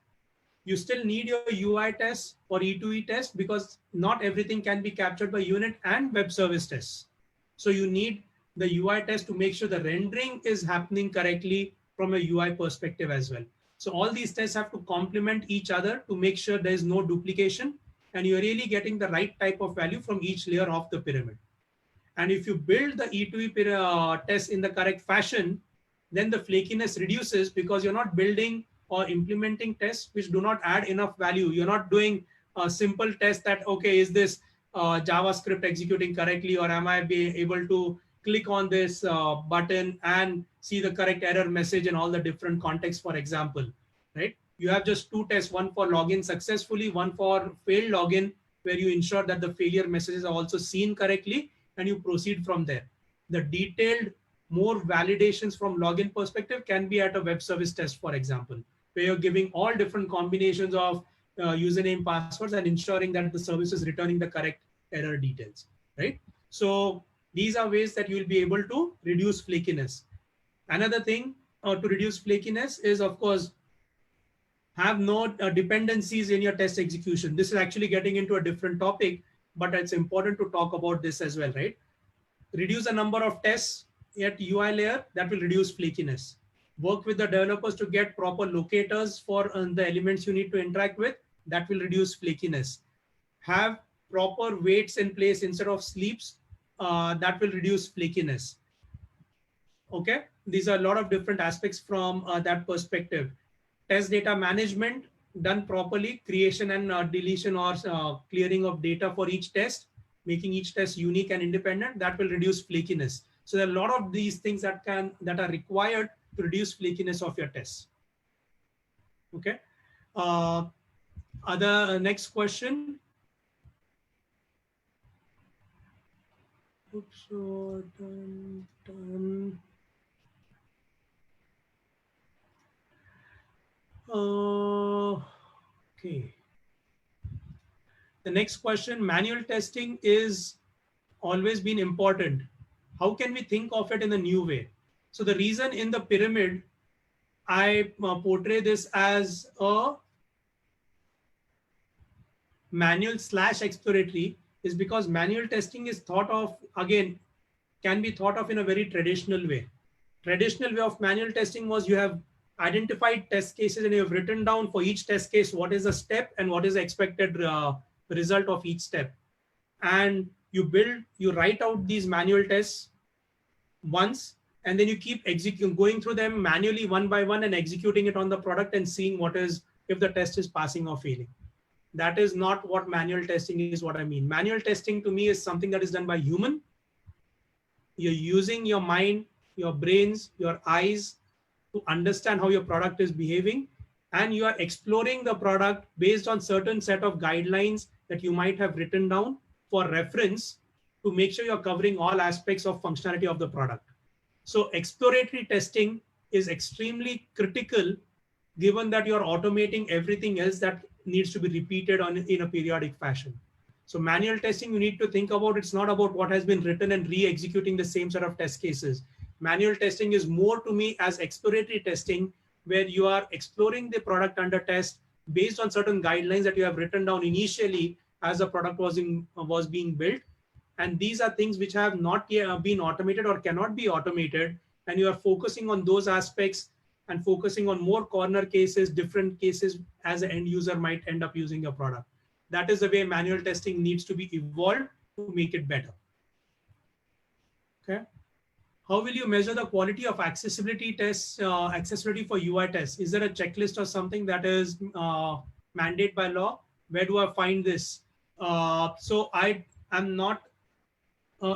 You still need your UI test or E2E test because not everything can be captured by unit and web service tests. So you need the UI test to make sure the rendering is happening correctly from a UI perspective as well. So all these tests have to complement each other to make sure there is no duplication and you're really getting the right type of value from each layer of the pyramid. And if you build the E2E test in the correct fashion, then the flakiness reduces because you're not building or implementing tests which do not add enough value. You're not doing a simple test that, okay, is this JavaScript executing correctly, or am I be able to click on this button and see the correct error message in all the different contexts, for example, right? You have just two tests, one for login successfully, one for failed login, where you ensure that the failure messages are also seen correctly and you proceed from there. The detailed, more validations from login perspective can be at a web service test, for example, where you're giving all different combinations of username, passwords, and ensuring that the service is returning the correct error details, right? So these are ways that you'll be able to reduce flakiness. Another thing to reduce flakiness is, of course, have no dependencies in your test execution. This is actually getting into a different topic, but it's important to talk about this as well, right? Reduce the number of tests at UI layer, that will reduce flakiness. Work with the developers to get proper locators for the elements you need to interact with, that will reduce flakiness. Have proper waits in place instead of sleeps, that will reduce flakiness. Okay, these are a lot of different aspects from that perspective. Test data management done properly, creation and deletion or clearing of data for each test, making each test unique and independent, that will reduce flakiness. So there are a lot of these things that are required to reduce flakiness of your tests. Okay. Next question. Oops, so done. Okay. The next question, manual testing is always been important. How can we think of it in a new way? So the reason in the pyramid, I portray this as a manual / exploratory is because manual testing is thought of, again, can be thought of in a very traditional way. Traditional way of manual testing was you have identified test cases and you have written down for each test case what is the step and what is the expected result of each step. And you write out these manual tests once, and then you keep going through them manually one by one and executing it on the product and seeing what is, if the test is passing or failing. That is not what manual testing is. What I mean, manual testing to me is something that is done by human. You're using your mind, your brains, your eyes to understand how your product is behaving, and you are exploring the product based on certain set of guidelines that you might have written down for reference to make sure you're covering all aspects of functionality of the product. So exploratory testing is extremely critical given that you're automating everything else that needs to be repeated in a periodic fashion. So manual testing, you need to think about, it's not about what has been written and re-executing the same set of test cases. Manual testing is more to me as exploratory testing, where you are exploring the product under test based on certain guidelines that you have written down initially as the product was being built. And these are things which have not yet been automated or cannot be automated. And you are focusing on those aspects and focusing on more corner cases, different cases as an end user might end up using your product. That is the way manual testing needs to be evolved to make it better. Okay. How will you measure the quality of accessibility tests, accessibility for UI tests? Is there a checklist or something that is mandated by law? Where do I find this? So I am not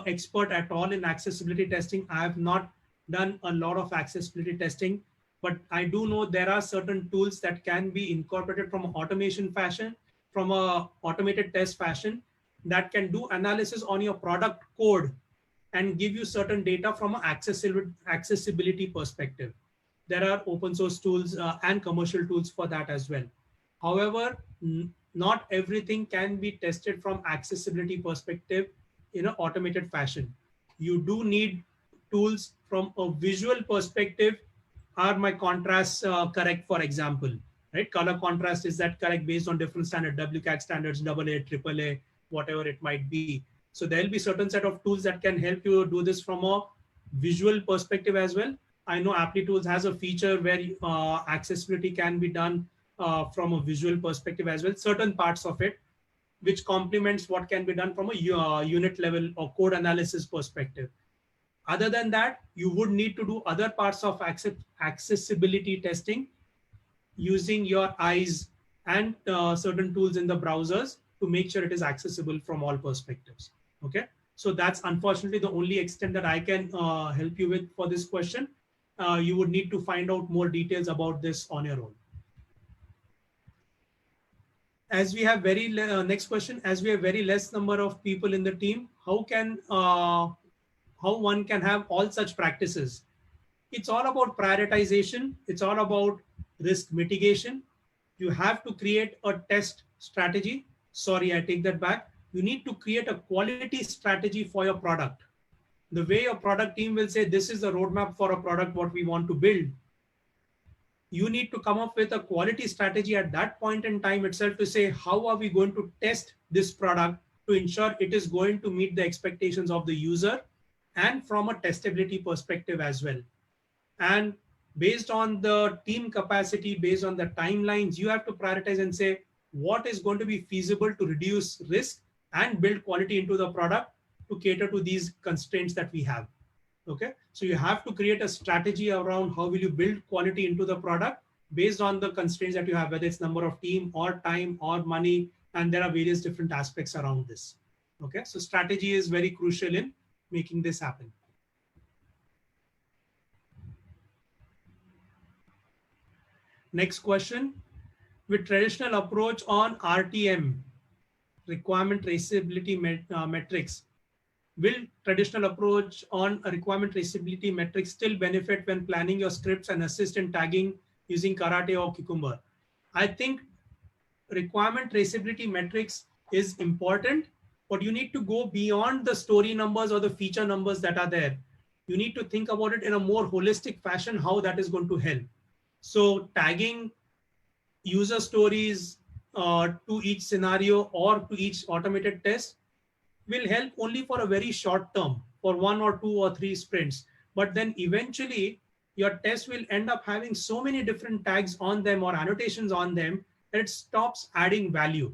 expert at all in accessibility testing. I have not done a lot of accessibility testing, but I do know there are certain tools that can be incorporated from an automation fashion, from a automated test fashion, that can do analysis on your product code and give you certain data from an accessibility perspective. There are open source tools and commercial tools for that as well. However, not everything can be tested from accessibility perspective in an automated fashion. You do need tools from a visual perspective. Are my contrasts correct, for example? Right? Color contrast, is that correct based on different standard, WCAG standards, AA, AAA, whatever it might be. So there'll be certain set of tools that can help you do this from a visual perspective as well. I know Applitools has a feature where accessibility can be done from a visual perspective as well, certain parts of it, which complements what can be done from a unit level or code analysis perspective. Other than that, you would need to do other parts of accessibility testing using your eyes and certain tools in the browsers to make sure it is accessible from all perspectives. Okay, so that's unfortunately the only extent that I can help you with for this question. You would need to find out more details about this on your own. As we have next question, as we have very less number of people in the team, how one can have all such practices? It's all about prioritization. It's all about risk mitigation. You have to create a test strategy. Sorry, I take that back. You need to create a quality strategy for your product. The way your product team will say, this is the roadmap for a product, what we want to build. You need to come up with a quality strategy at that point in time itself to say, how are we going to test this product to ensure it is going to meet the expectations of the user and from a testability perspective as well. And based on the team capacity, based on the timelines, you have to prioritize and say what is going to be feasible to reduce risk and build quality into the product to cater to these constraints that we have. Okay, so you have to create a strategy around how will you build quality into the product based on the constraints that you have, whether it's number of team or time or money, and there are various different aspects around this. Okay, so strategy is very crucial in making this happen. Next question, with traditional approach on RTM, requirement traceability metrics, will traditional approach on a requirement traceability metrics still benefit when planning your scripts and assist in tagging using Karate or Cucumber. I think requirement traceability metrics is important, but you need to go beyond the story numbers or the feature numbers that are there. You need to think about it in a more holistic fashion, how that is going to help. So tagging user stories to each scenario or to each automated test will help only for a very short term, for 1 or 2 or 3 sprints. But then eventually your test will end up having so many different tags on them or annotations on them that it stops adding value.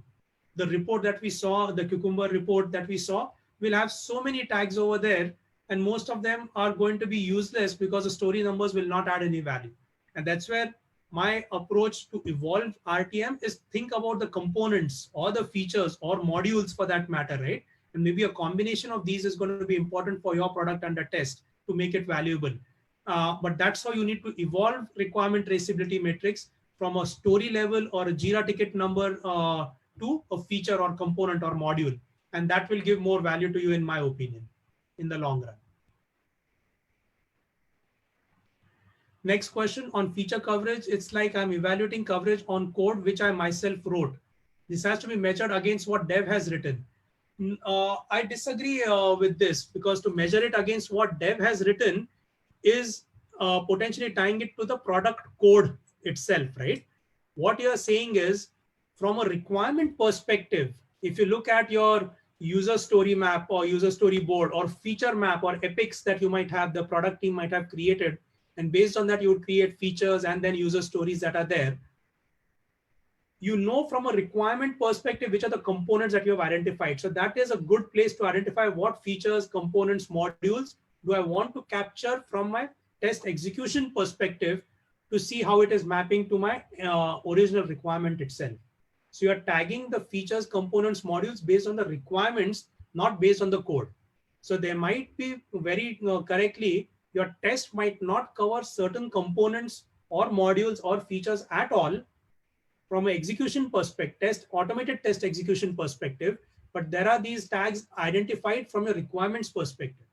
The report that we saw, the Cucumber report that we saw, will have so many tags over there, and most of them are going to be useless because the story numbers will not add any value. And that's where my approach to evolve RTM is think about the components or the features or modules for that matter, right? And maybe a combination of these is going to be important for your product under test to make it valuable. But that's how you need to evolve requirement traceability metrics from a story level or a Jira ticket number to a feature or component or module. And that will give more value to you, in my opinion, in the long run. Next question on feature coverage. It's like I'm evaluating coverage on code which I myself wrote. This has to be measured against what dev has written. I disagree with this, because to measure it against what dev has written is potentially tying it to the product code itself, right? What you're saying is, from a requirement perspective, if you look at your user story map or user story board or feature map or epics that you might have, the product team might have created, and based on that, you would create features and then user stories that are there. You know from a requirement perspective which are the components that you have identified. So that is a good place to identify what features, components, modules do I want to capture from my test execution perspective to see how it is mapping to my original requirement itself. So you are tagging the features, components, modules based on the requirements, not based on the code. So there might be very correctly, your test might not cover certain components or modules or features at all from an execution perspective, automated test execution perspective, but there are these tags identified from a requirements perspective.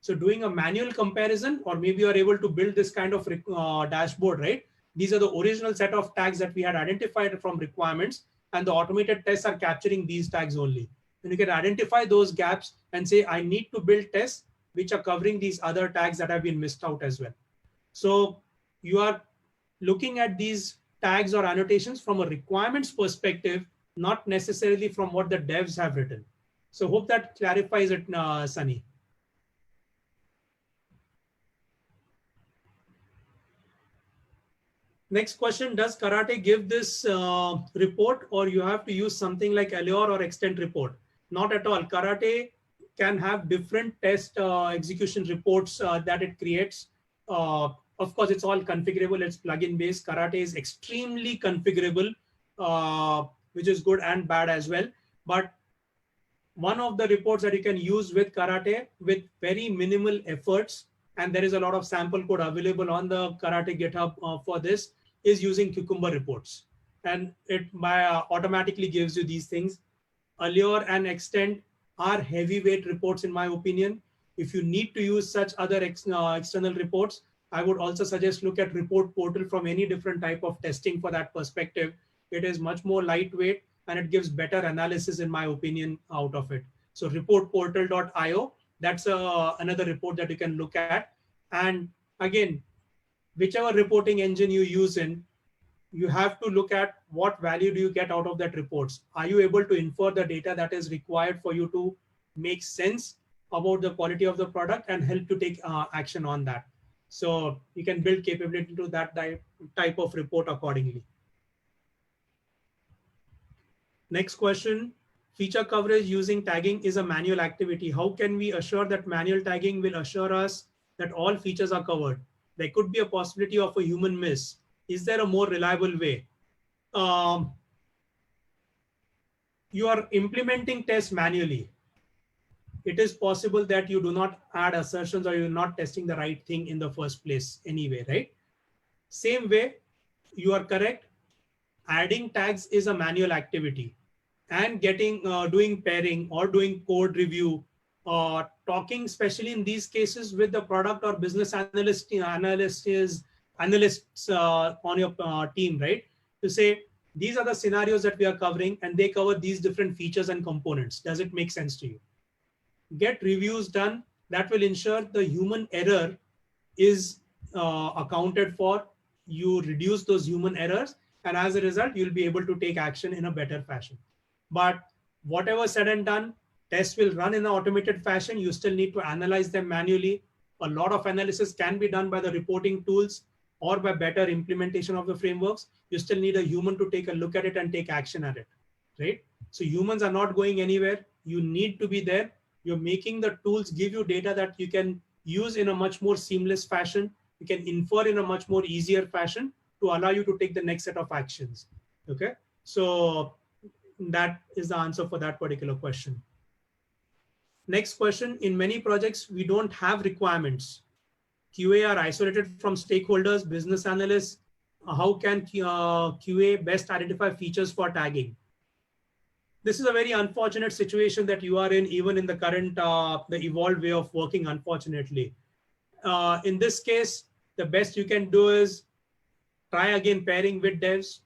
So doing a manual comparison, or maybe you're able to build this kind of dashboard, right? These are the original set of tags that we had identified from requirements, and the automated tests are capturing these tags only. And you can identify those gaps and say, I need to build tests which are covering these other tags that have been missed out as well. So you are looking at these tags or annotations from a requirements perspective, not necessarily from what the devs have written. So hope that clarifies it, Sunny. Next question, does Karate give this report, or you have to use something like Allure or Extent report? Not at all. Karate can have different test execution reports that it creates. Of course, it's all configurable. It's plugin based. Karate is extremely configurable, which is good and bad as well. But one of the reports that you can use with Karate with very minimal efforts, and there is a lot of sample code available on the Karate GitHub for this, is using Cucumber reports. And it automatically gives you these things. Allure and Extent are heavyweight reports, in my opinion. If you need to use such other external reports, I would also suggest look at report portal from any different type of testing for that perspective. It is much more lightweight and it gives better analysis, in my opinion, out of it. So reportportal.io, that's another report that you can look at. And again, whichever reporting engine you use in, you have to look at what value do you get out of that reports. Are you able to infer the data that is required for you to make sense about the quality of the product and help to take action on that? So you can build capability to that type of report accordingly. Next question, feature coverage using tagging is a manual activity. How can we assure that manual tagging will assure us that all features are covered? There could be a possibility of a human miss. Is there a more reliable way? You are implementing tests manually. It is possible that you do not add assertions or you're not testing the right thing in the first place anyway, right? Same way, you are correct. Adding tags is a manual activity, and getting doing pairing or doing code review, talking especially in these cases with the product or business analysts analysts on your team, right? To say, these are the scenarios that we are covering and they cover these different features and components. Does it make sense to you? Get reviews done that will ensure the human error is accounted for. You reduce those human errors, and as a result, you'll be able to take action in a better fashion. But whatever said and done, tests will run in an automated fashion. You still need to analyze them manually. A lot of analysis can be done by the reporting tools or by better implementation of the frameworks. You still need a human to take a look at it and take action at it, right? So humans are not going anywhere. You need to be there. You're making the tools give you data that you can use in a much more seamless fashion. You can infer in a much more easier fashion to allow you to take the next set of actions. Okay, so that is the answer for that particular question. Next question, in many projects, we don't have requirements. QA are isolated from stakeholders, business analysts. How can QA best identify features for tagging? This is a very unfortunate situation that you are in, even in the current, the evolved way of working, unfortunately. In this case, the best you can do is try again pairing with devs,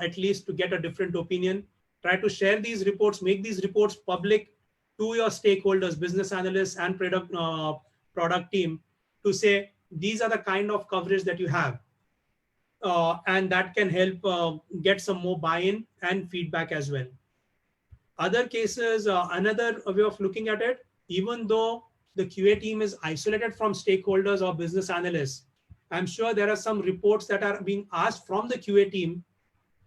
at least to get a different opinion. Try to share these reports, make these reports public to your stakeholders, business analysts and product team, to say, these are the kind of coverage that you have. And that can help get some more buy-in and feedback as well. Other cases, another way of looking at it, even though the QA team is isolated from stakeholders or business analysts, I'm sure there are some reports that are being asked from the QA team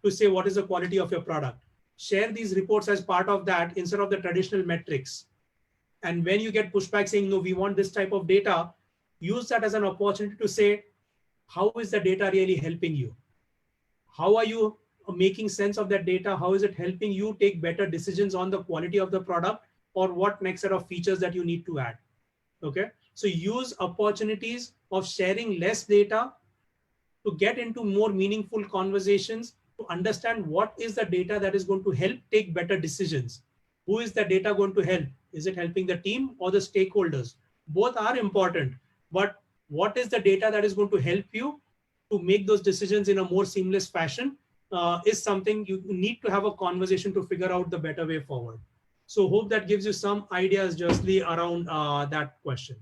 to say what is the quality of your product. Share these reports as part of that instead of the traditional metrics. And when you get pushback saying, no, we want this type of data, use that as an opportunity to say, how is the data really helping you? How are you making sense of that data? How is it helping you take better decisions on the quality of the product, or what next set of features that you need to add? Okay, so use opportunities of sharing less data to get into more meaningful conversations, to understand what is the data that is going to help take better decisions. Who is the data going to help? Is it helping the team or the stakeholders? Both are important, but what is the data that is going to help you to make those decisions in a more seamless fashion is something you need to have a conversation to figure out the better way forward. So hope that gives you some ideas, Josley, around that question.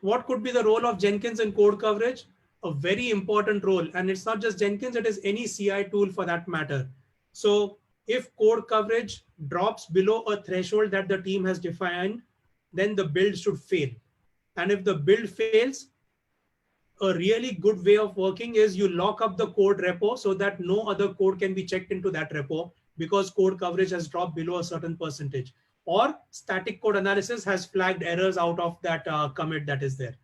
What could be the role of Jenkins in code coverage? A very important role. And it's not just Jenkins, it is any CI tool for that matter. So if code coverage drops below a threshold that the team has defined, then the build should fail. And if the build fails, a really good way of working is you lock up the code repo so that no other code can be checked into that repo because code coverage has dropped below a certain percentage, or static code analysis has flagged errors out of that commit that is there.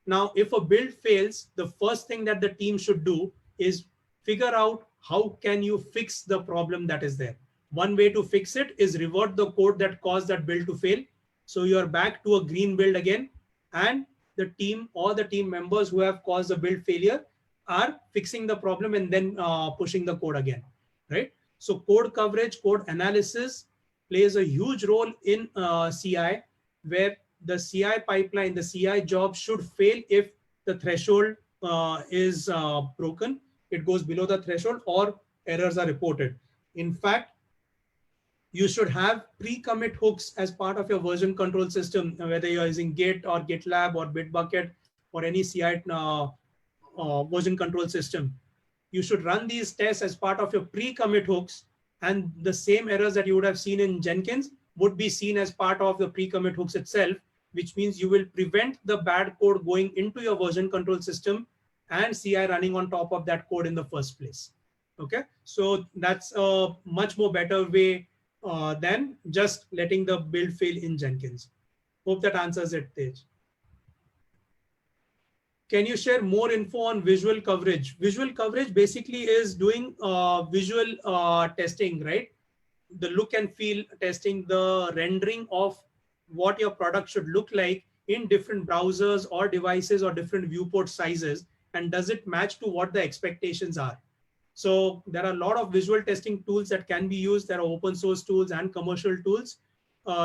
Now, if a build fails, the first thing that the team should do is figure out how can you fix the problem that is there. One way to fix it is revert the code that caused that build to fail. So you're back to a green build again, and the team or the team members who have caused the build failure are fixing the problem and then pushing the code again, right? So code coverage, code analysis plays a huge role in CI, where the CI pipeline, the CI job should fail if the threshold is broken, it goes below the threshold, or errors are reported. In fact, you should have pre-commit hooks as part of your version control system, whether you're using Git or GitLab or Bitbucket or any CI version control system. You should run these tests as part of your pre-commit hooks, and the same errors that you would have seen in Jenkins would be seen as part of the pre-commit hooks itself, which means you will prevent the bad code going into your version control system and CI running on top of that code in the first place. Okay, so that's a much more better way than just letting the build fail in Jenkins. Hope that answers it, Tej. Can you share more info on visual coverage? Visual coverage basically is doing visual testing, right? The look and feel testing, the rendering of what your product should look like in different browsers or devices or different viewport sizes, and does it match to what the expectations are? So there are a lot of visual testing tools that can be used. There are open source tools and commercial tools.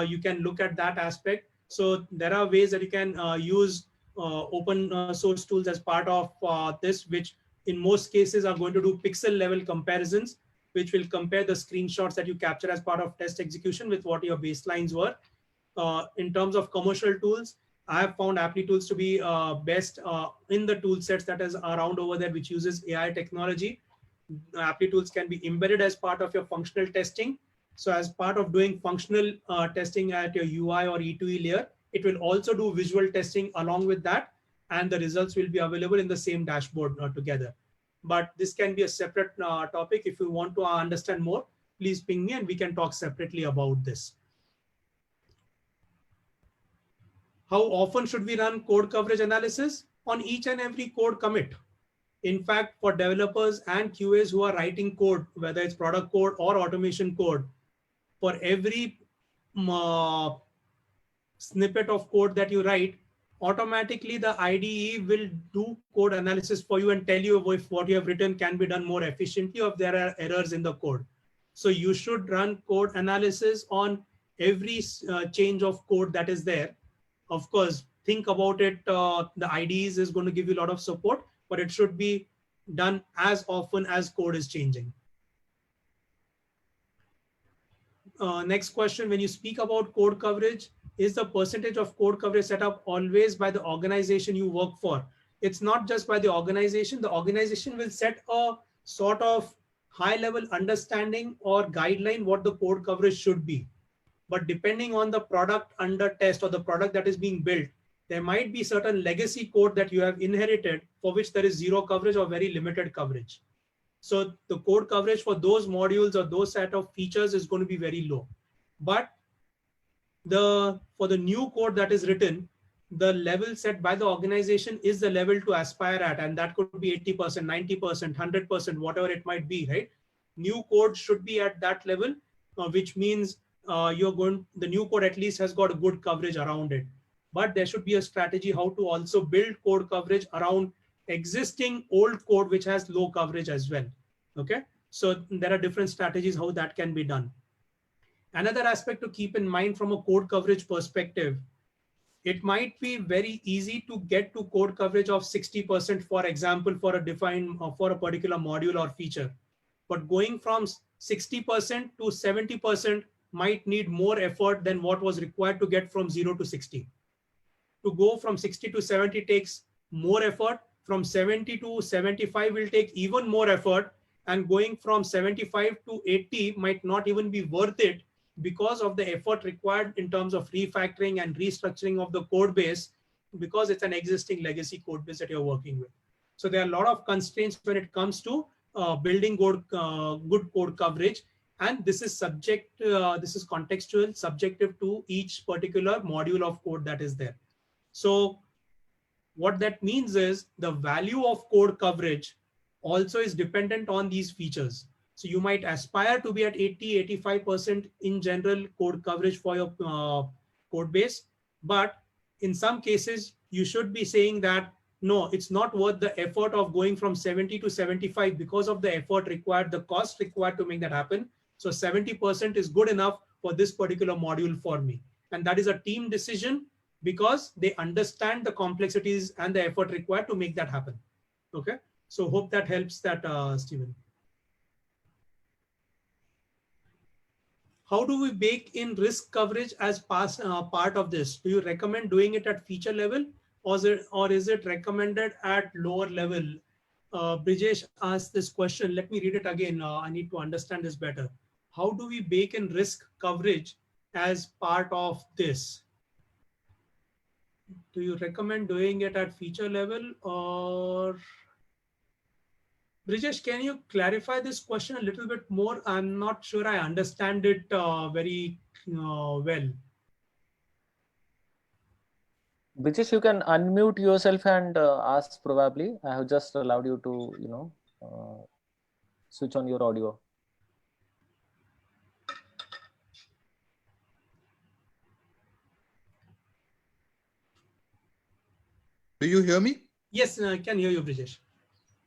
You can look at that aspect. So there are ways that you can use open source tools as part of this, which in most cases are going to do pixel level comparisons, which will compare the screenshots that you capture as part of test execution with what your baselines were. In terms of commercial tools, I have found Apply tools to be best in the tool sets that is around over there, which uses AI technology. Apply tools can be embedded as part of your functional testing. So as part of doing functional testing at your UI or e2e layer, it will also do visual testing along with that, and the results will be available in the same dashboard together. But this can be a separate topic. If you want to understand more, please ping me and we can talk separately about this. How often should we run code coverage analysis? On each and every code commit. In fact, for developers and QAs who are writing code, whether it's product code or automation code, for every snippet of code that you write, automatically the IDE will do code analysis for you and tell you if what you have written can be done more efficiently or if there are errors in the code. So you should run code analysis on every change of code that is there. Of course, think about it. The IDEs is going to give you a lot of support, but it should be done as often as code is changing. Next question, when you speak about code coverage, is the percentage of code coverage set up always by the organization you work for? It's not just by the organization. The organization will set a sort of high level understanding or guideline what the code coverage should be. But depending on the product under test or the product that is being built, there might be certain legacy code that you have inherited for which there is zero coverage or very limited coverage. So the code coverage for those modules or those set of features is going to be very low. But for the new code that is written, the level set by the organization is the level to aspire at, and that could be 80%, 90%, 100%, whatever it might be, right? New code should be at that level, which means the new code at least has got a good coverage around it. But there should be a strategy how to also build code coverage around existing old code which has low coverage as well. Okay, so there are different strategies how that can be done. Another aspect to keep in mind from a code coverage perspective, it might be very easy to get to code coverage of 60%, for example, for a particular module or feature. But going from 60% to 70% might need more effort than what was required to get from 0 to 60. To go from 60 to 70 takes more effort. From 70 to 75 will take even more effort. And going from 75 to 80 might not even be worth it because of the effort required in terms of refactoring and restructuring of the code base, because it's an existing legacy code base that you're working with. So there are a lot of constraints when it comes to building good code coverage. And this is this is contextual, subjective to each particular module of code that is there. So what that means is the value of code coverage also is dependent on these features. So you might aspire to be at 80, 85% in general code coverage for your code base. But in some cases, you should be saying that, no, it's not worth the effort of going from 70 to 75 because of the effort required, the cost required to make that happen. So 70% is good enough for this particular module for me. And that is a team decision because they understand the complexities and the effort required to make that happen. Okay. So hope that helps that, Stephen. How do we bake in risk coverage as part of this? Do you recommend doing it at feature level, or is it recommended at lower level? Brijesh asked this question. Let me read it again. I need to understand this better. How do we bake in risk coverage as part of this? Do you recommend doing it at feature level, or? Brijesh, can you clarify this question a little bit more? I'm not sure I understand it very well. Brijesh, you can unmute yourself and ask probably. I have just allowed you to, switch on your audio. Do you hear me? Yes, I can hear you, Brijesh.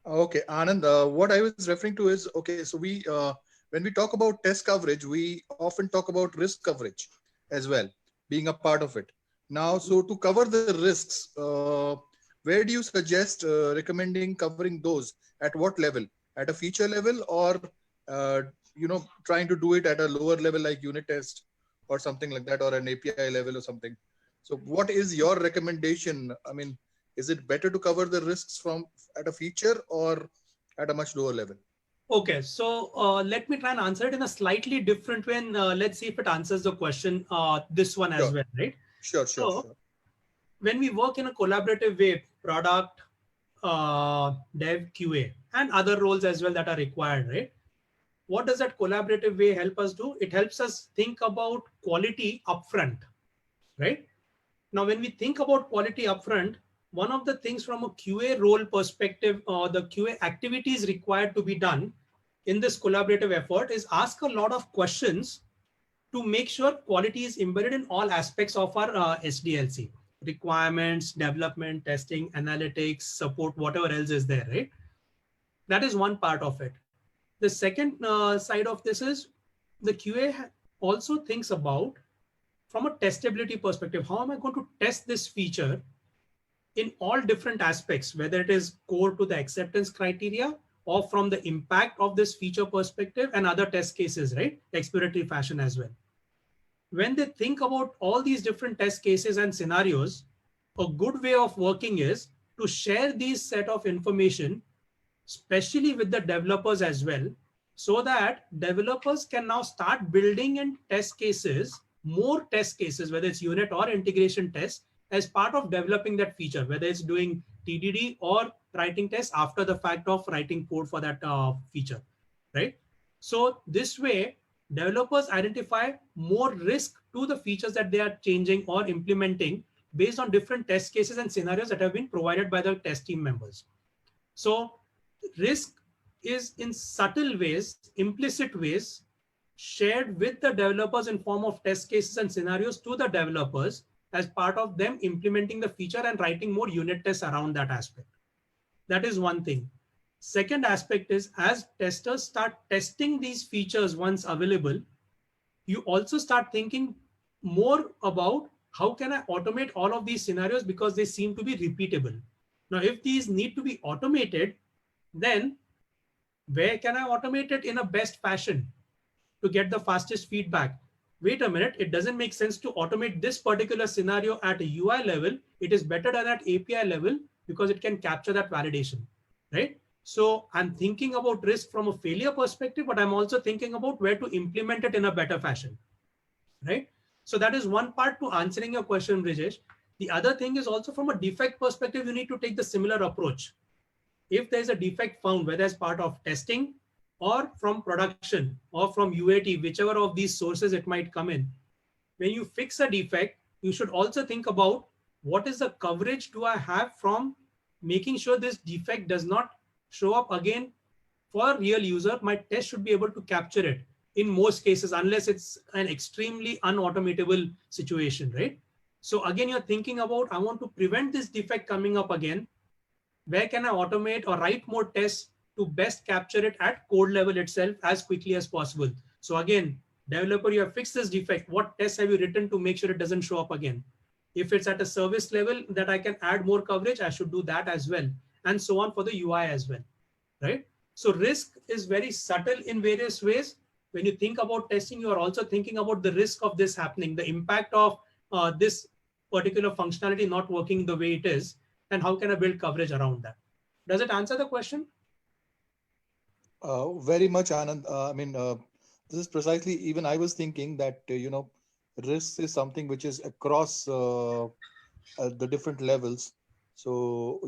Okay, Anand, what I was referring to is, okay, so when we talk about test coverage, we often talk about risk coverage as well, being a part of it. Now, so to cover the risks, where do you suggest recommending covering those? At what level? At a feature level, or trying to do it at a lower level like unit test or something like that, or an API level or something? So, what is your recommendation? I mean, is it better to cover the risks from at a feature or at a much lower level? Okay, so let me try and answer it in a slightly different way, and let's see if it answers the question. This one as Sure. well, right? Sure. So when we work in a collaborative way, product, dev, QA, and other roles as well that are required, right? What does that collaborative way help us do? It helps us think about quality upfront, right? Now, when we think about quality upfront, one of the things from a QA role perspective, or the QA activities required to be done in this collaborative effort is ask a lot of questions to make sure quality is embedded in all aspects of our SDLC. Requirements, development, testing, analytics, support, whatever else is there, right? That is one part of it. The second side of this is the QA also thinks about from a testability perspective, how am I going to test this feature in all different aspects, whether it is core to the acceptance criteria or from the impact of this feature perspective and other test cases, right? Exploratory fashion as well. When they think about all these different test cases and scenarios, a good way of working is to share these set of information, especially with the developers as well, so that developers can now start building in test cases, more test cases, whether it's unit or integration tests, as part of developing that feature, whether it's doing TDD or writing tests after the fact of writing code for that feature, right? So this way, developers identify more risk to the features that they are changing or implementing based on different test cases and scenarios that have been provided by the test team members. So risk is in subtle ways, implicit ways, shared with the developers in form of test cases and scenarios to the developers as part of them implementing the feature and writing more unit tests around that aspect. That is one thing. Second aspect is as testers start testing these features once available, you also start thinking more about how can I automate all of these scenarios because they seem to be repeatable. Now, if these need to be automated, then where can I automate it in a best fashion to get the fastest feedback? Wait a minute, it doesn't make sense to automate this particular scenario at a UI level. It is better than at API level because it can capture that validation, right? So I'm thinking about risk from a failure perspective, but I'm also thinking about where to implement it in a better fashion, right? So that is one part to answering your question, Brijesh. The other thing is also from a defect perspective, you need to take the similar approach. If there's a defect found, whether as part of testing or from production or from UAT, whichever of these sources it might come in, when you fix a defect, you should also think about what is the coverage do I have from making sure this defect does not show up again for a real user. My test should be able to capture it in most cases, unless it's an extremely unautomatable situation, right? So again, you're thinking about, I want to prevent this defect coming up again. Where can I automate or write more tests to best capture it at code level itself as quickly as possible? So again, developer, you have fixed this defect. What tests have you written to make sure it doesn't show up again? If it's at a service level that I can add more coverage, I should do that as well. And so on for the UI as well, right? So risk is very subtle in various ways. When you think about testing, you are also thinking about the risk of this happening, the impact of this particular functionality not working the way it is, and how can I build coverage around that? Does it answer the question? Very much, Anand. This is precisely, even I was thinking that, risk is something which is across the different levels. So,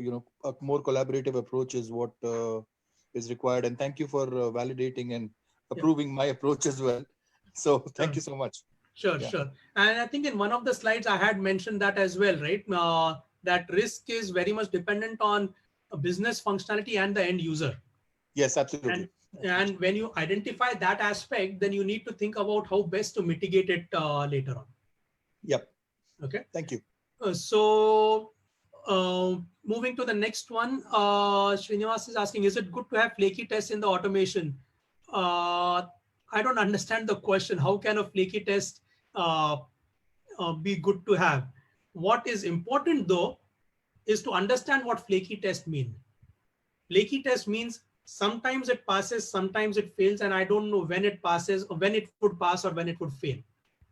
a more collaborative approach is what is required. And thank you for validating and approving my approach as well. So thank you so much. Sure. And I think in one of the slides, I had mentioned that as well, right? That risk is very much dependent on a business functionality and the end user. Yes, absolutely. And when you identify that aspect, then you need to think about how best to mitigate it later on. Yep. Okay. Thank you. Moving to the next one, Srinivas is asking, is it good to have flaky tests in the automation? I don't understand the question. How can a flaky test be good to have? What is important though is to understand what flaky test mean. Flaky test means sometimes it passes, sometimes it fails, and I don't know when it passes or when it would pass or when it would fail,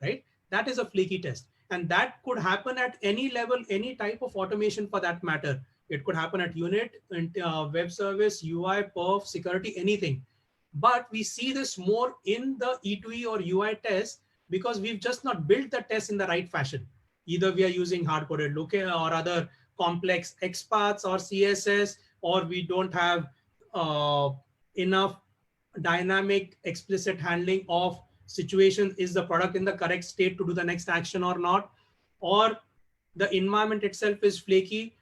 right? That is a flaky test. And that could happen at any level, any type of automation for that matter. It could happen at unit, web service, UI, perf, security, anything. But we see this more in the E2E or UI test because we've just not built the test in the right fashion. Either we are using hard-coded lookup or other complex XPaths or CSS, or we don't have enough dynamic explicit handling of situation. Is the product in the correct state to do the next action or not? Or the environment itself is flaky.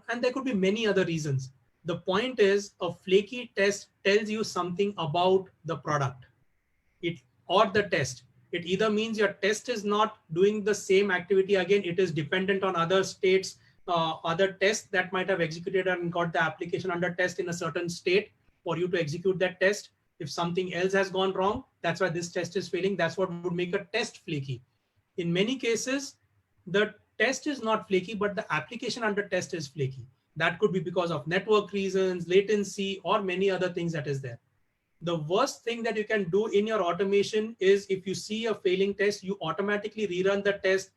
And there could be many other reasons. The point is a flaky test tells you something about the product or the test. It either means your test is not doing the same activity again. It is dependent on other states, other tests that might have executed and got the application under test in a certain state for you to execute that test. If something else has gone wrong, that's why this test is failing. That's what would make a test flaky. In many cases, the test is not flaky, but the application under test is flaky. That could be because of network reasons, latency, or many other things that is there. The worst thing that you can do in your automation is if you see a failing test, you automatically rerun the test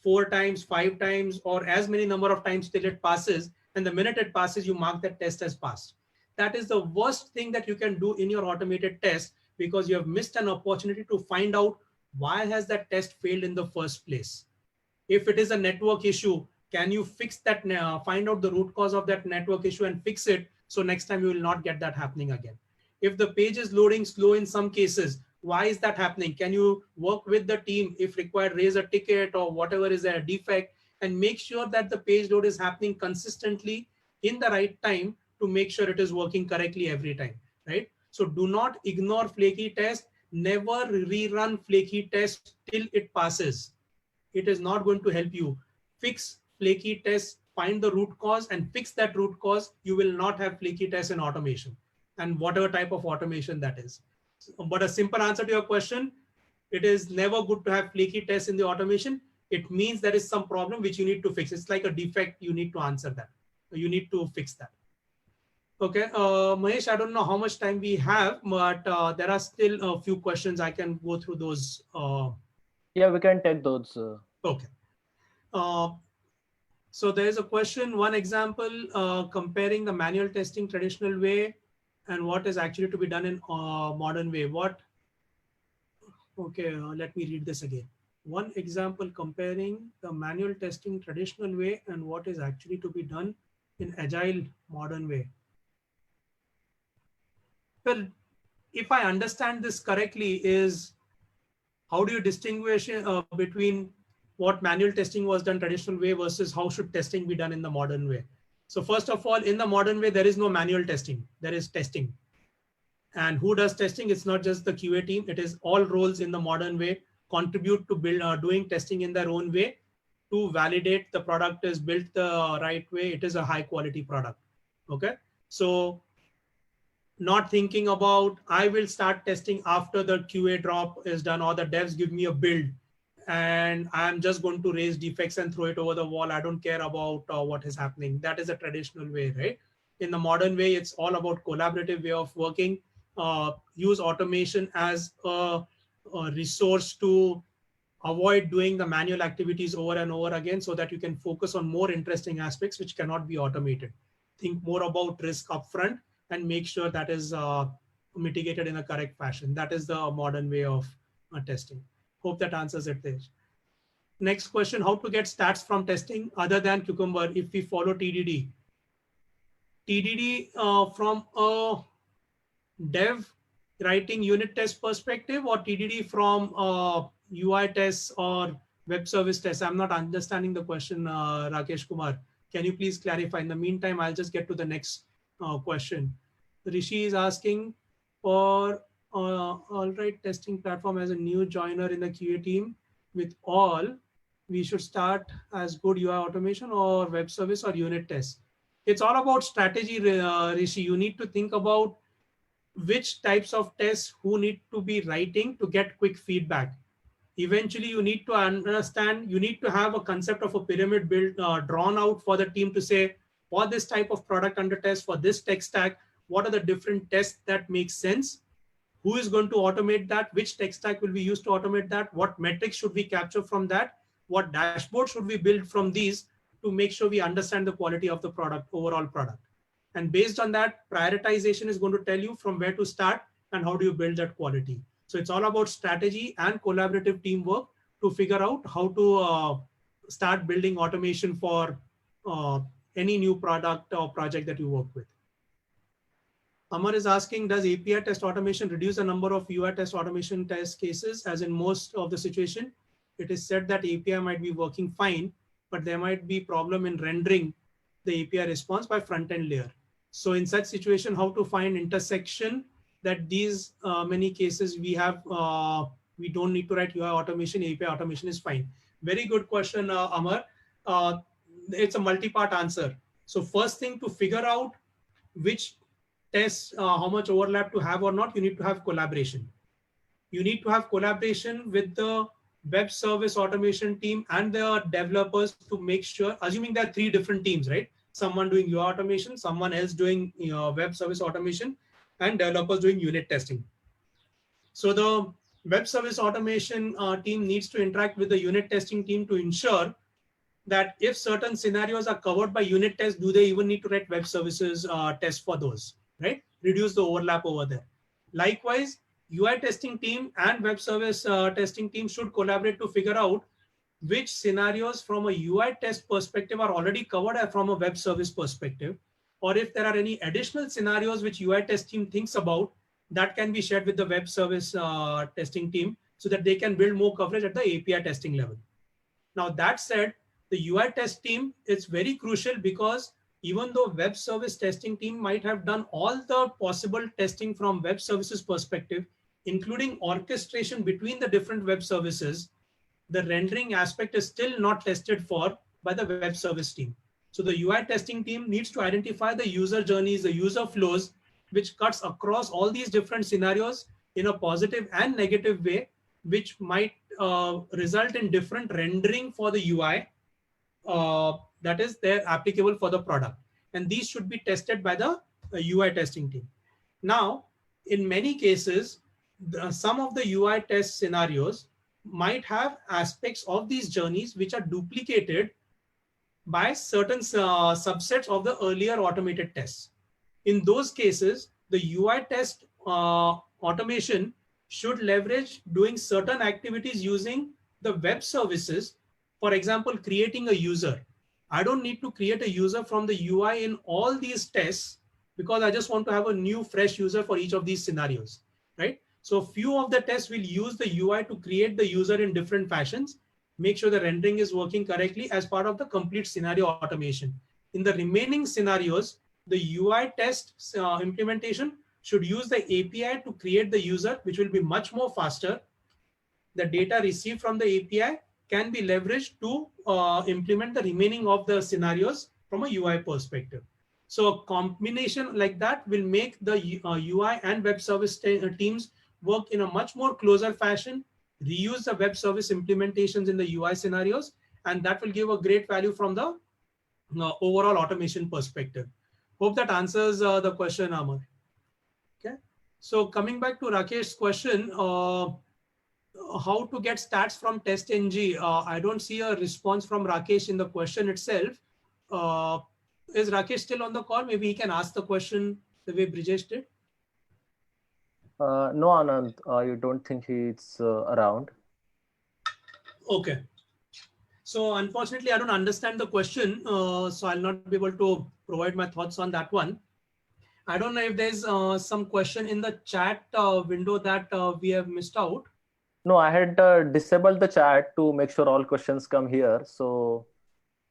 4 times, 5 times, or as many number of times till it passes. And the minute it passes, you mark that test as passed. That is the worst thing that you can do in your automated test because you have missed an opportunity to find out why has that test failed in the first place. If it is a network issue, can you fix that, find out the root cause of that network issue and fix it so next time you will not get that happening again. If the page is loading slow in some cases, why is that happening? Can you work with the team, if required, raise a ticket or whatever is a defect, and make sure that the page load is happening consistently in the right time to make sure it is working correctly every time, right? So do not ignore flaky test. Never rerun flaky test till it passes. It is not going to help you. Fix flaky tests, find the root cause and fix that root cause. You will not have flaky tests in automation and whatever type of automation that is. But a simple answer to your question, it is never good to have flaky tests in the automation. It means there is some problem which you need to fix. It's like a defect. You need to answer that. You need to fix that. Okay, Mahesh, I don't know how much time we have, but there are still a few questions. I can go through those. Yeah, we can take those. Okay. So there is a question, one example, comparing the manual testing traditional way and what is actually to be done in modern way. Okay, let me read this again. One example comparing the manual testing traditional way and what is actually to be done in agile modern way. Well, if I understand this correctly, is how do you distinguish between what manual testing was done traditional way versus how should testing be done in the modern way? So first of all, in the modern way, there is no manual testing, there is testing. And who does testing? It's not just the QA team. It is all roles in the modern way contribute to doing testing in their own way to validate the product is built the right way. It is a high quality product. Okay. So not thinking about, I will start testing after the QA drop is done or the devs give me a build and I'm just going to raise defects and throw it over the wall. I don't care about what is happening. That is a traditional way, right? In the modern way, it's all about collaborative way of working. Use automation as a resource to avoid doing the manual activities over and over again so that you can focus on more interesting aspects which cannot be automated. Think more about risk upfront and make sure that is mitigated in a correct fashion. That is the modern way of testing. Hope that answers it, Tej. Next question, how to get stats from testing other than Cucumber if we follow TDD? TDD from a dev writing unit test perspective or TDD from UI tests or web service tests? I'm not understanding the question, Rakesh Kumar. Can you please clarify? In the meantime, I'll just get to the next question. Rishi is asking for all right testing platform as a new joiner in the QA team with all, we should start as good UI automation or web service or unit tests. It's all about strategy, Rishi. You need to think about which types of tests who need to be writing to get quick feedback. eventually you need to understand, you need to have a concept of a pyramid built, drawn out for the team to say, for this type of product under test, for this tech stack, what are the different tests that make sense? Who is going to automate that? Which tech stack will be used to automate that? What metrics should we capture from that? What dashboard should we build from these to make sure we understand the quality of the product, overall product? And based on that, prioritization is going to tell you from where to start and how do you build that quality. So it's all about strategy and collaborative teamwork to figure out how to start building automation for any new product or project that you work with. Amar is asking, does API test automation reduce the number of UI test automation test cases? As in most of the situation, it is said that API might be working fine, but there might be problem in rendering the API response by front-end layer. So in such situation, how to find intersection that these many cases we have, we don't need to write UI automation, API automation is fine. Very good question, Amar. It's a multi-part answer. So first thing, to figure out which tests, how much overlap to have or not, you need to have collaboration. You need to have collaboration with the web service automation team and the developers to make sure, assuming there are 3 different teams, right? Someone doing UI automation, someone else doing web service automation, and developers doing unit testing. So the web service automation team needs to interact with the unit testing team to ensure that if certain scenarios are covered by unit tests, do they even need to write web services tests for those, right? Reduce the overlap over there. Likewise, UI testing team and web service testing team should collaborate to figure out which scenarios from a UI test perspective are already covered from a web service perspective, or if there are any additional scenarios which UI test team thinks about, that can be shared with the web service testing team so that they can build more coverage at the API testing level. Now that said, the UI test team is very crucial because even though web service testing team might have done all the possible testing from web services perspective, including orchestration between the different web services, the rendering aspect is still not tested for by the web service team. So the UI testing team needs to identify the user journeys, the user flows, which cuts across all these different scenarios in a positive and negative way, which might result in different rendering for the UI that is there applicable for the product. And these should be tested by the UI testing team. Now, in many cases, some of the UI test scenarios might have aspects of these journeys which are duplicated by certain subsets of the earlier automated tests. In those cases, the UI test automation should leverage doing certain activities using the web services. For example, creating a user. I don't need to create a user from the UI in all these tests because I just want to have a new fresh user for each of these scenarios, right? So few of the tests will use the UI to create the user in different fashions, make sure the rendering is working correctly as part of the complete scenario automation. In the remaining scenarios, the UI test implementation should use the API to create the user, which will be much more faster. The data received from the API can be leveraged to implement the remaining of the scenarios from a UI perspective. So a combination like that will make the UI and web service teams work in a much more closer fashion, reuse the web service implementations in the UI scenarios, and that will give a great value from the overall automation perspective. Hope that answers the question, Amar. Okay. So coming back to Rakesh's question, how to get stats from TestNG? I don't see a response from Rakesh in the question itself. Is Rakesh still on the call? Maybe he can ask the question the way Brijesh did. No, Anand, you don't think he's around? Okay. So unfortunately, I don't understand the question, so I'll not be able to provide my thoughts on that one. I don't know if there's some question in the chat window that we have missed out. No, I had disabled the chat to make sure all questions come here. So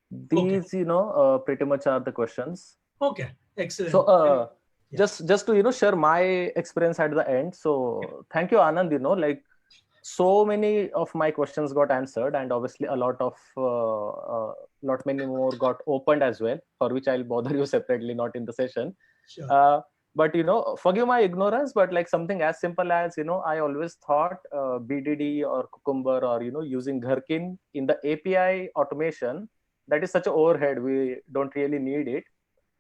these, okay, pretty much are the questions. Okay, excellent. So just to share my experience at the end. So thank you, Anand. Like so many of my questions got answered, and obviously a lot many more got opened as well, for which I'll bother you separately, not in the session. Sure. But forgive my ignorance, but like something as simple as I always thought BDD or Cucumber or using Gherkin in the API automation, that is such an overhead. We don't really need it.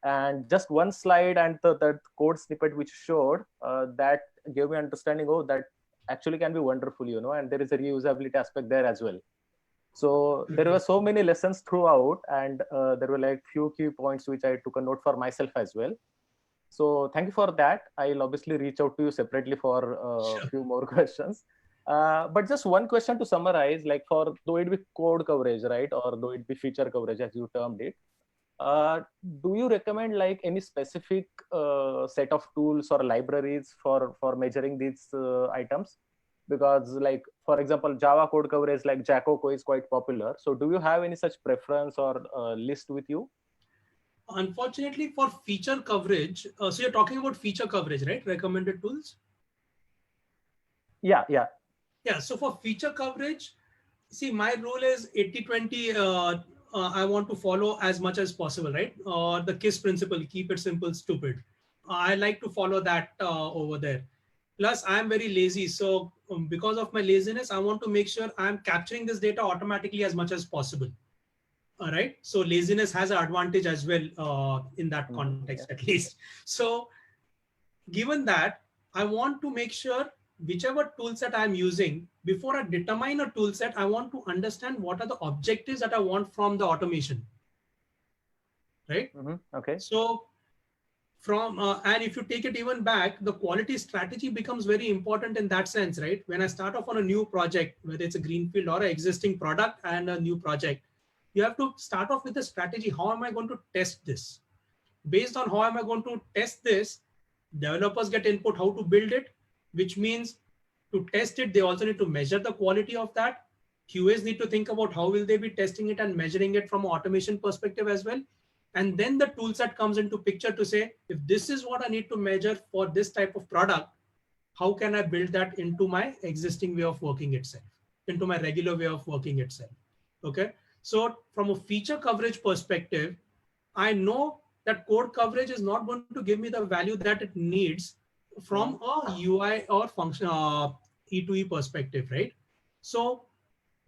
And just one slide and the code snippet which showed that gave me understanding. Oh, that actually can be wonderful, and there is a reusability aspect there as well. So there were so many lessons throughout, and there were like few key points which I took a note for myself as well. So thank you for that. I'll obviously reach out to you separately for a few more questions. But just one question to summarize, like for though it be code coverage, right, or though it be feature coverage as you termed it, do you recommend like any specific set of tools or libraries for measuring these items? Because like, for example, Java code coverage like Jacoco is quite popular. So do you have any such preference or list with you? Unfortunately, for feature coverage, so you're talking about feature coverage, right? Recommended tools? Yeah. So for feature coverage, see, my rule is 80-20. I want to follow as much as possible, right? The KISS principle, keep it simple, stupid. I like to follow that over there. Plus, I'm very lazy. So because of my laziness, I want to make sure I'm capturing this data automatically as much as possible. All right. So laziness has an advantage as well in that context, at least. So given that, I want to make sure whichever tool set I'm using, before I determine a tool set, I want to understand what are the objectives that I want from the automation. Right. Okay. So from and if you take it even back, the quality strategy becomes very important in that sense, right? When I start off on a new project, whether it's a greenfield or an existing product and a new project, you have to start off with a strategy. How am I going to test this? Based on how am I going to test this, developers get input how to build it, which means to test it, they also need to measure the quality of that. QAs need to think about how will they be testing it and measuring it from an automation perspective as well. And then the tool set comes into picture to say, if this is what I need to measure for this type of product, how can I build that into my existing way of working itself, into my regular way of working itself? Okay. So from a feature coverage perspective, I know that code coverage is not going to give me the value that it needs from a UI or function E2E perspective, right? So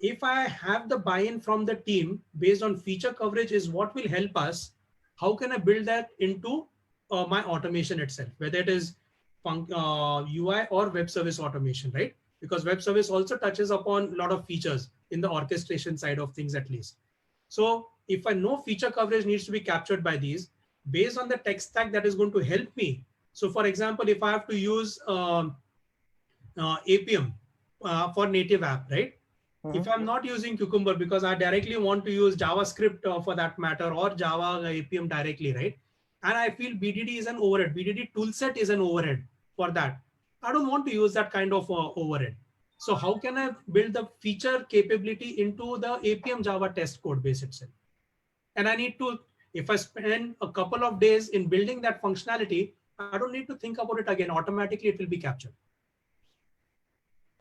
if I have the buy-in from the team based on feature coverage is what will help us, how can I build that into my automation itself, whether it is UI or web service automation, right? Because web service also touches upon a lot of features in the orchestration side of things at least. So if I know feature coverage needs to be captured by these, based on the tech stack that is going to help me. So for example, if I have to use APM for native app, right? If I'm not using Cucumber because I directly want to use JavaScript for that matter, or Java APM directly, right? And I feel BDD is an overhead. BDD toolset is an overhead for that. I don't want to use that kind of overhead. So how can I build the feature capability into the APM Java test code base itself? And I need to, if I spend a couple of days in building that functionality, I don't need to think about it again. Automatically, it will be captured.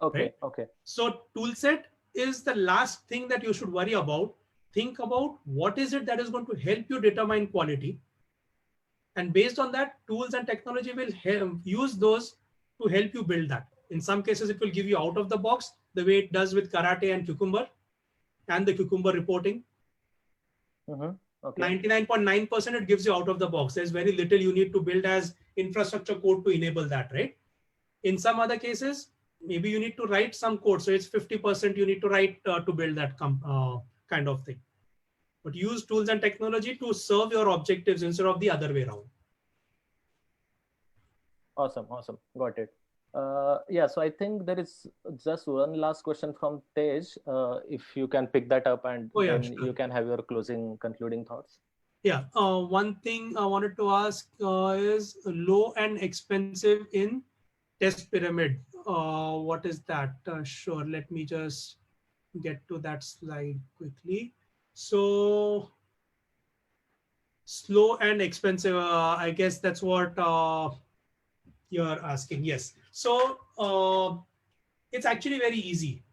Okay. Right? Okay. So toolset is the last thing that you should worry about. Think about what is it that is going to help you determine quality. And based on that, tools and technology will use those to help you build that. In some cases, it will give you out of the box, the way it does with Karate and Cucumber and the Cucumber reporting. 99.9% it gives you out of the box. There's very little you need to build as infrastructure code to enable that, right? In some other cases, maybe you need to write some code. So it's 50% you need to write to build that kind of thing. But use tools and technology to serve your objectives instead of the other way around. Awesome. Got it. Yeah, so I think there is just one last question from Tej. If you can pick that up and then sure, you can have your concluding thoughts. Yeah, one thing I wanted to ask is low and expensive in test pyramid. What is that? Sure, let me just get to that slide quickly. So slow and expensive, I guess that's what you're asking. Yes. So it's actually very easy.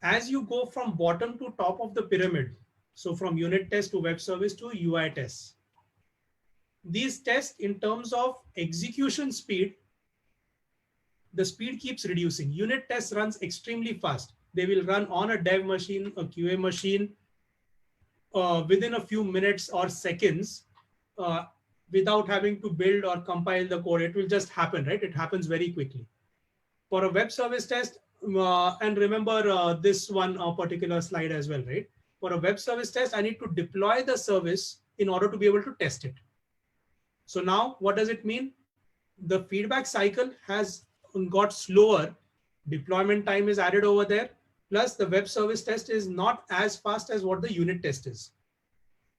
As you go from bottom to top of the pyramid, so from unit test to web service to UI tests, these tests in terms of execution speed, the speed keeps reducing. Unit tests runs extremely fast. They will run on a dev machine, a QA machine, within a few minutes or seconds, uh, without having to build or compile the code. It will just happen, right? It happens very quickly. For a web service test, and remember this one particular slide as well, right? For a web service test, I need to deploy the service in order to be able to test it. So now what does it mean? The feedback cycle has got slower. Deployment time is added over there. Plus the web service test is not as fast as what the unit test is.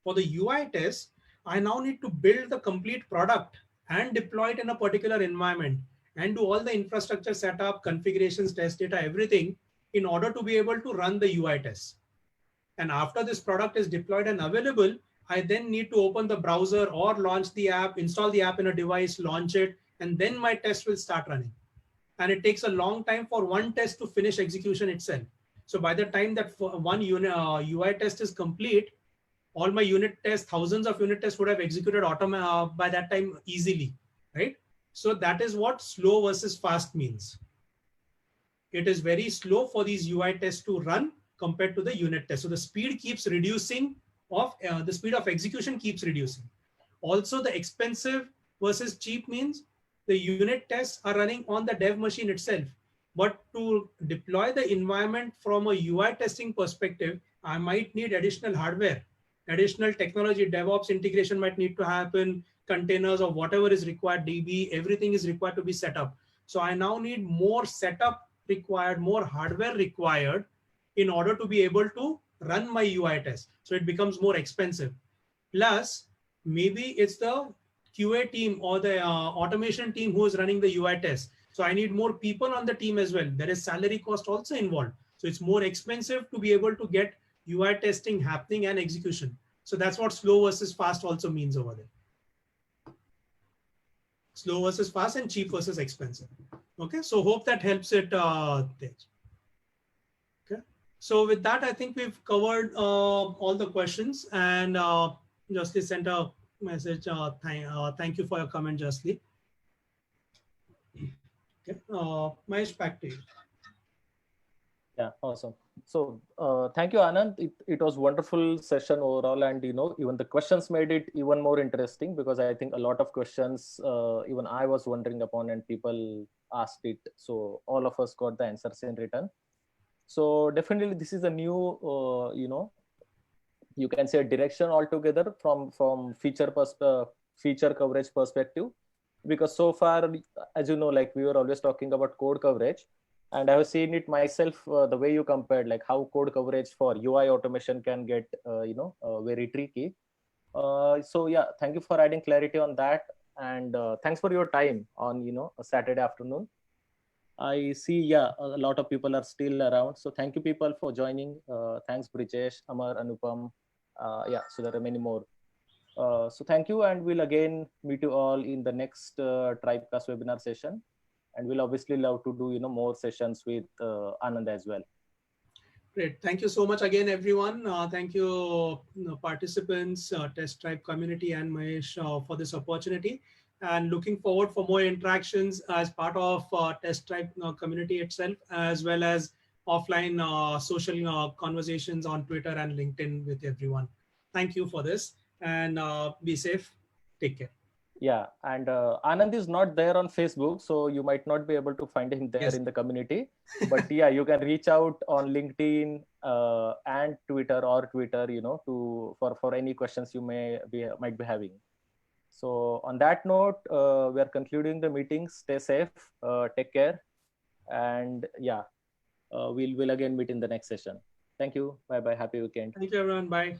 For the UI test, I now need to build the complete product and deploy it in a particular environment and do all the infrastructure setup, configurations, test data, everything in order to be able to run the UI tests. And after this product is deployed and available, I then need to open the browser or launch the app, install the app in a device, launch it, and then my test will start running. And it takes a long time for one test to finish execution itself. So by the time that one UI test is complete, all my unit tests, thousands of unit tests would have executed by that time easily, right? So that is what slow versus fast means. It is very slow for these UI tests to run compared to the unit test. So the speed keeps reducing of the speed of execution keeps reducing. Also, the expensive versus cheap means the unit tests are running on the dev machine itself. But to deploy the environment from a UI testing perspective, I might need additional hardware, additional technology, DevOps integration might need to happen, containers or whatever is required, DB, everything is required to be set up. So I now need more setup required, more hardware required in order to be able to run my UI test. So it becomes more expensive. Plus, maybe it's the QA team or the automation team who is running the UI test. So I need more people on the team as well. There is salary cost also involved. So it's more expensive to be able to get UI testing happening and execution. So that's what slow versus fast also means over there. Slow versus fast and cheap versus expensive. Okay, so hope that helps it, Tej. Okay, so with that, I think we've covered all the questions, and Justly sent a message. Thank you for your comment, Justly. Okay, Mahesh, back to you. Yeah, awesome. So thank you, Anand. It was wonderful session overall, and even the questions made it even more interesting, because I think a lot of questions even I was wondering upon and people asked it. So all of us got the answers in return. So definitely this is a new you can say a direction altogether from feature coverage perspective, because so far, as you know, like we were always talking about code coverage. And I have seen it myself, the way you compared, like how code coverage for UI automation can get, very tricky. So yeah, thank you for adding clarity on that. And thanks for your time on, a Saturday afternoon. I see, yeah, a lot of people are still around. So thank you people for joining. Thanks, Brijesh, Amar, Anupam. Yeah, so there are many more. So thank you. And we'll again meet you all in the next Tribecast webinar session. And we'll obviously love to do more sessions with Anand as well. Great. Thank you so much again, everyone. Thank you, participants, Test Tribe community, and Mahesh for this opportunity. And looking forward for more interactions as part of Test Tribe community itself, as well as offline social conversations on Twitter and LinkedIn with everyone. Thank you for this, and be safe. Take care. Yeah, and Anand is not there on Facebook, so you might not be able to find him there in the community. But yeah, you can reach out on LinkedIn and Twitter for any questions you might be having. So on that note, we are concluding the meeting. Stay safe, take care, and yeah, we'll again meet in the next session. Thank you. Bye bye. Happy weekend. Thank you, everyone. Bye.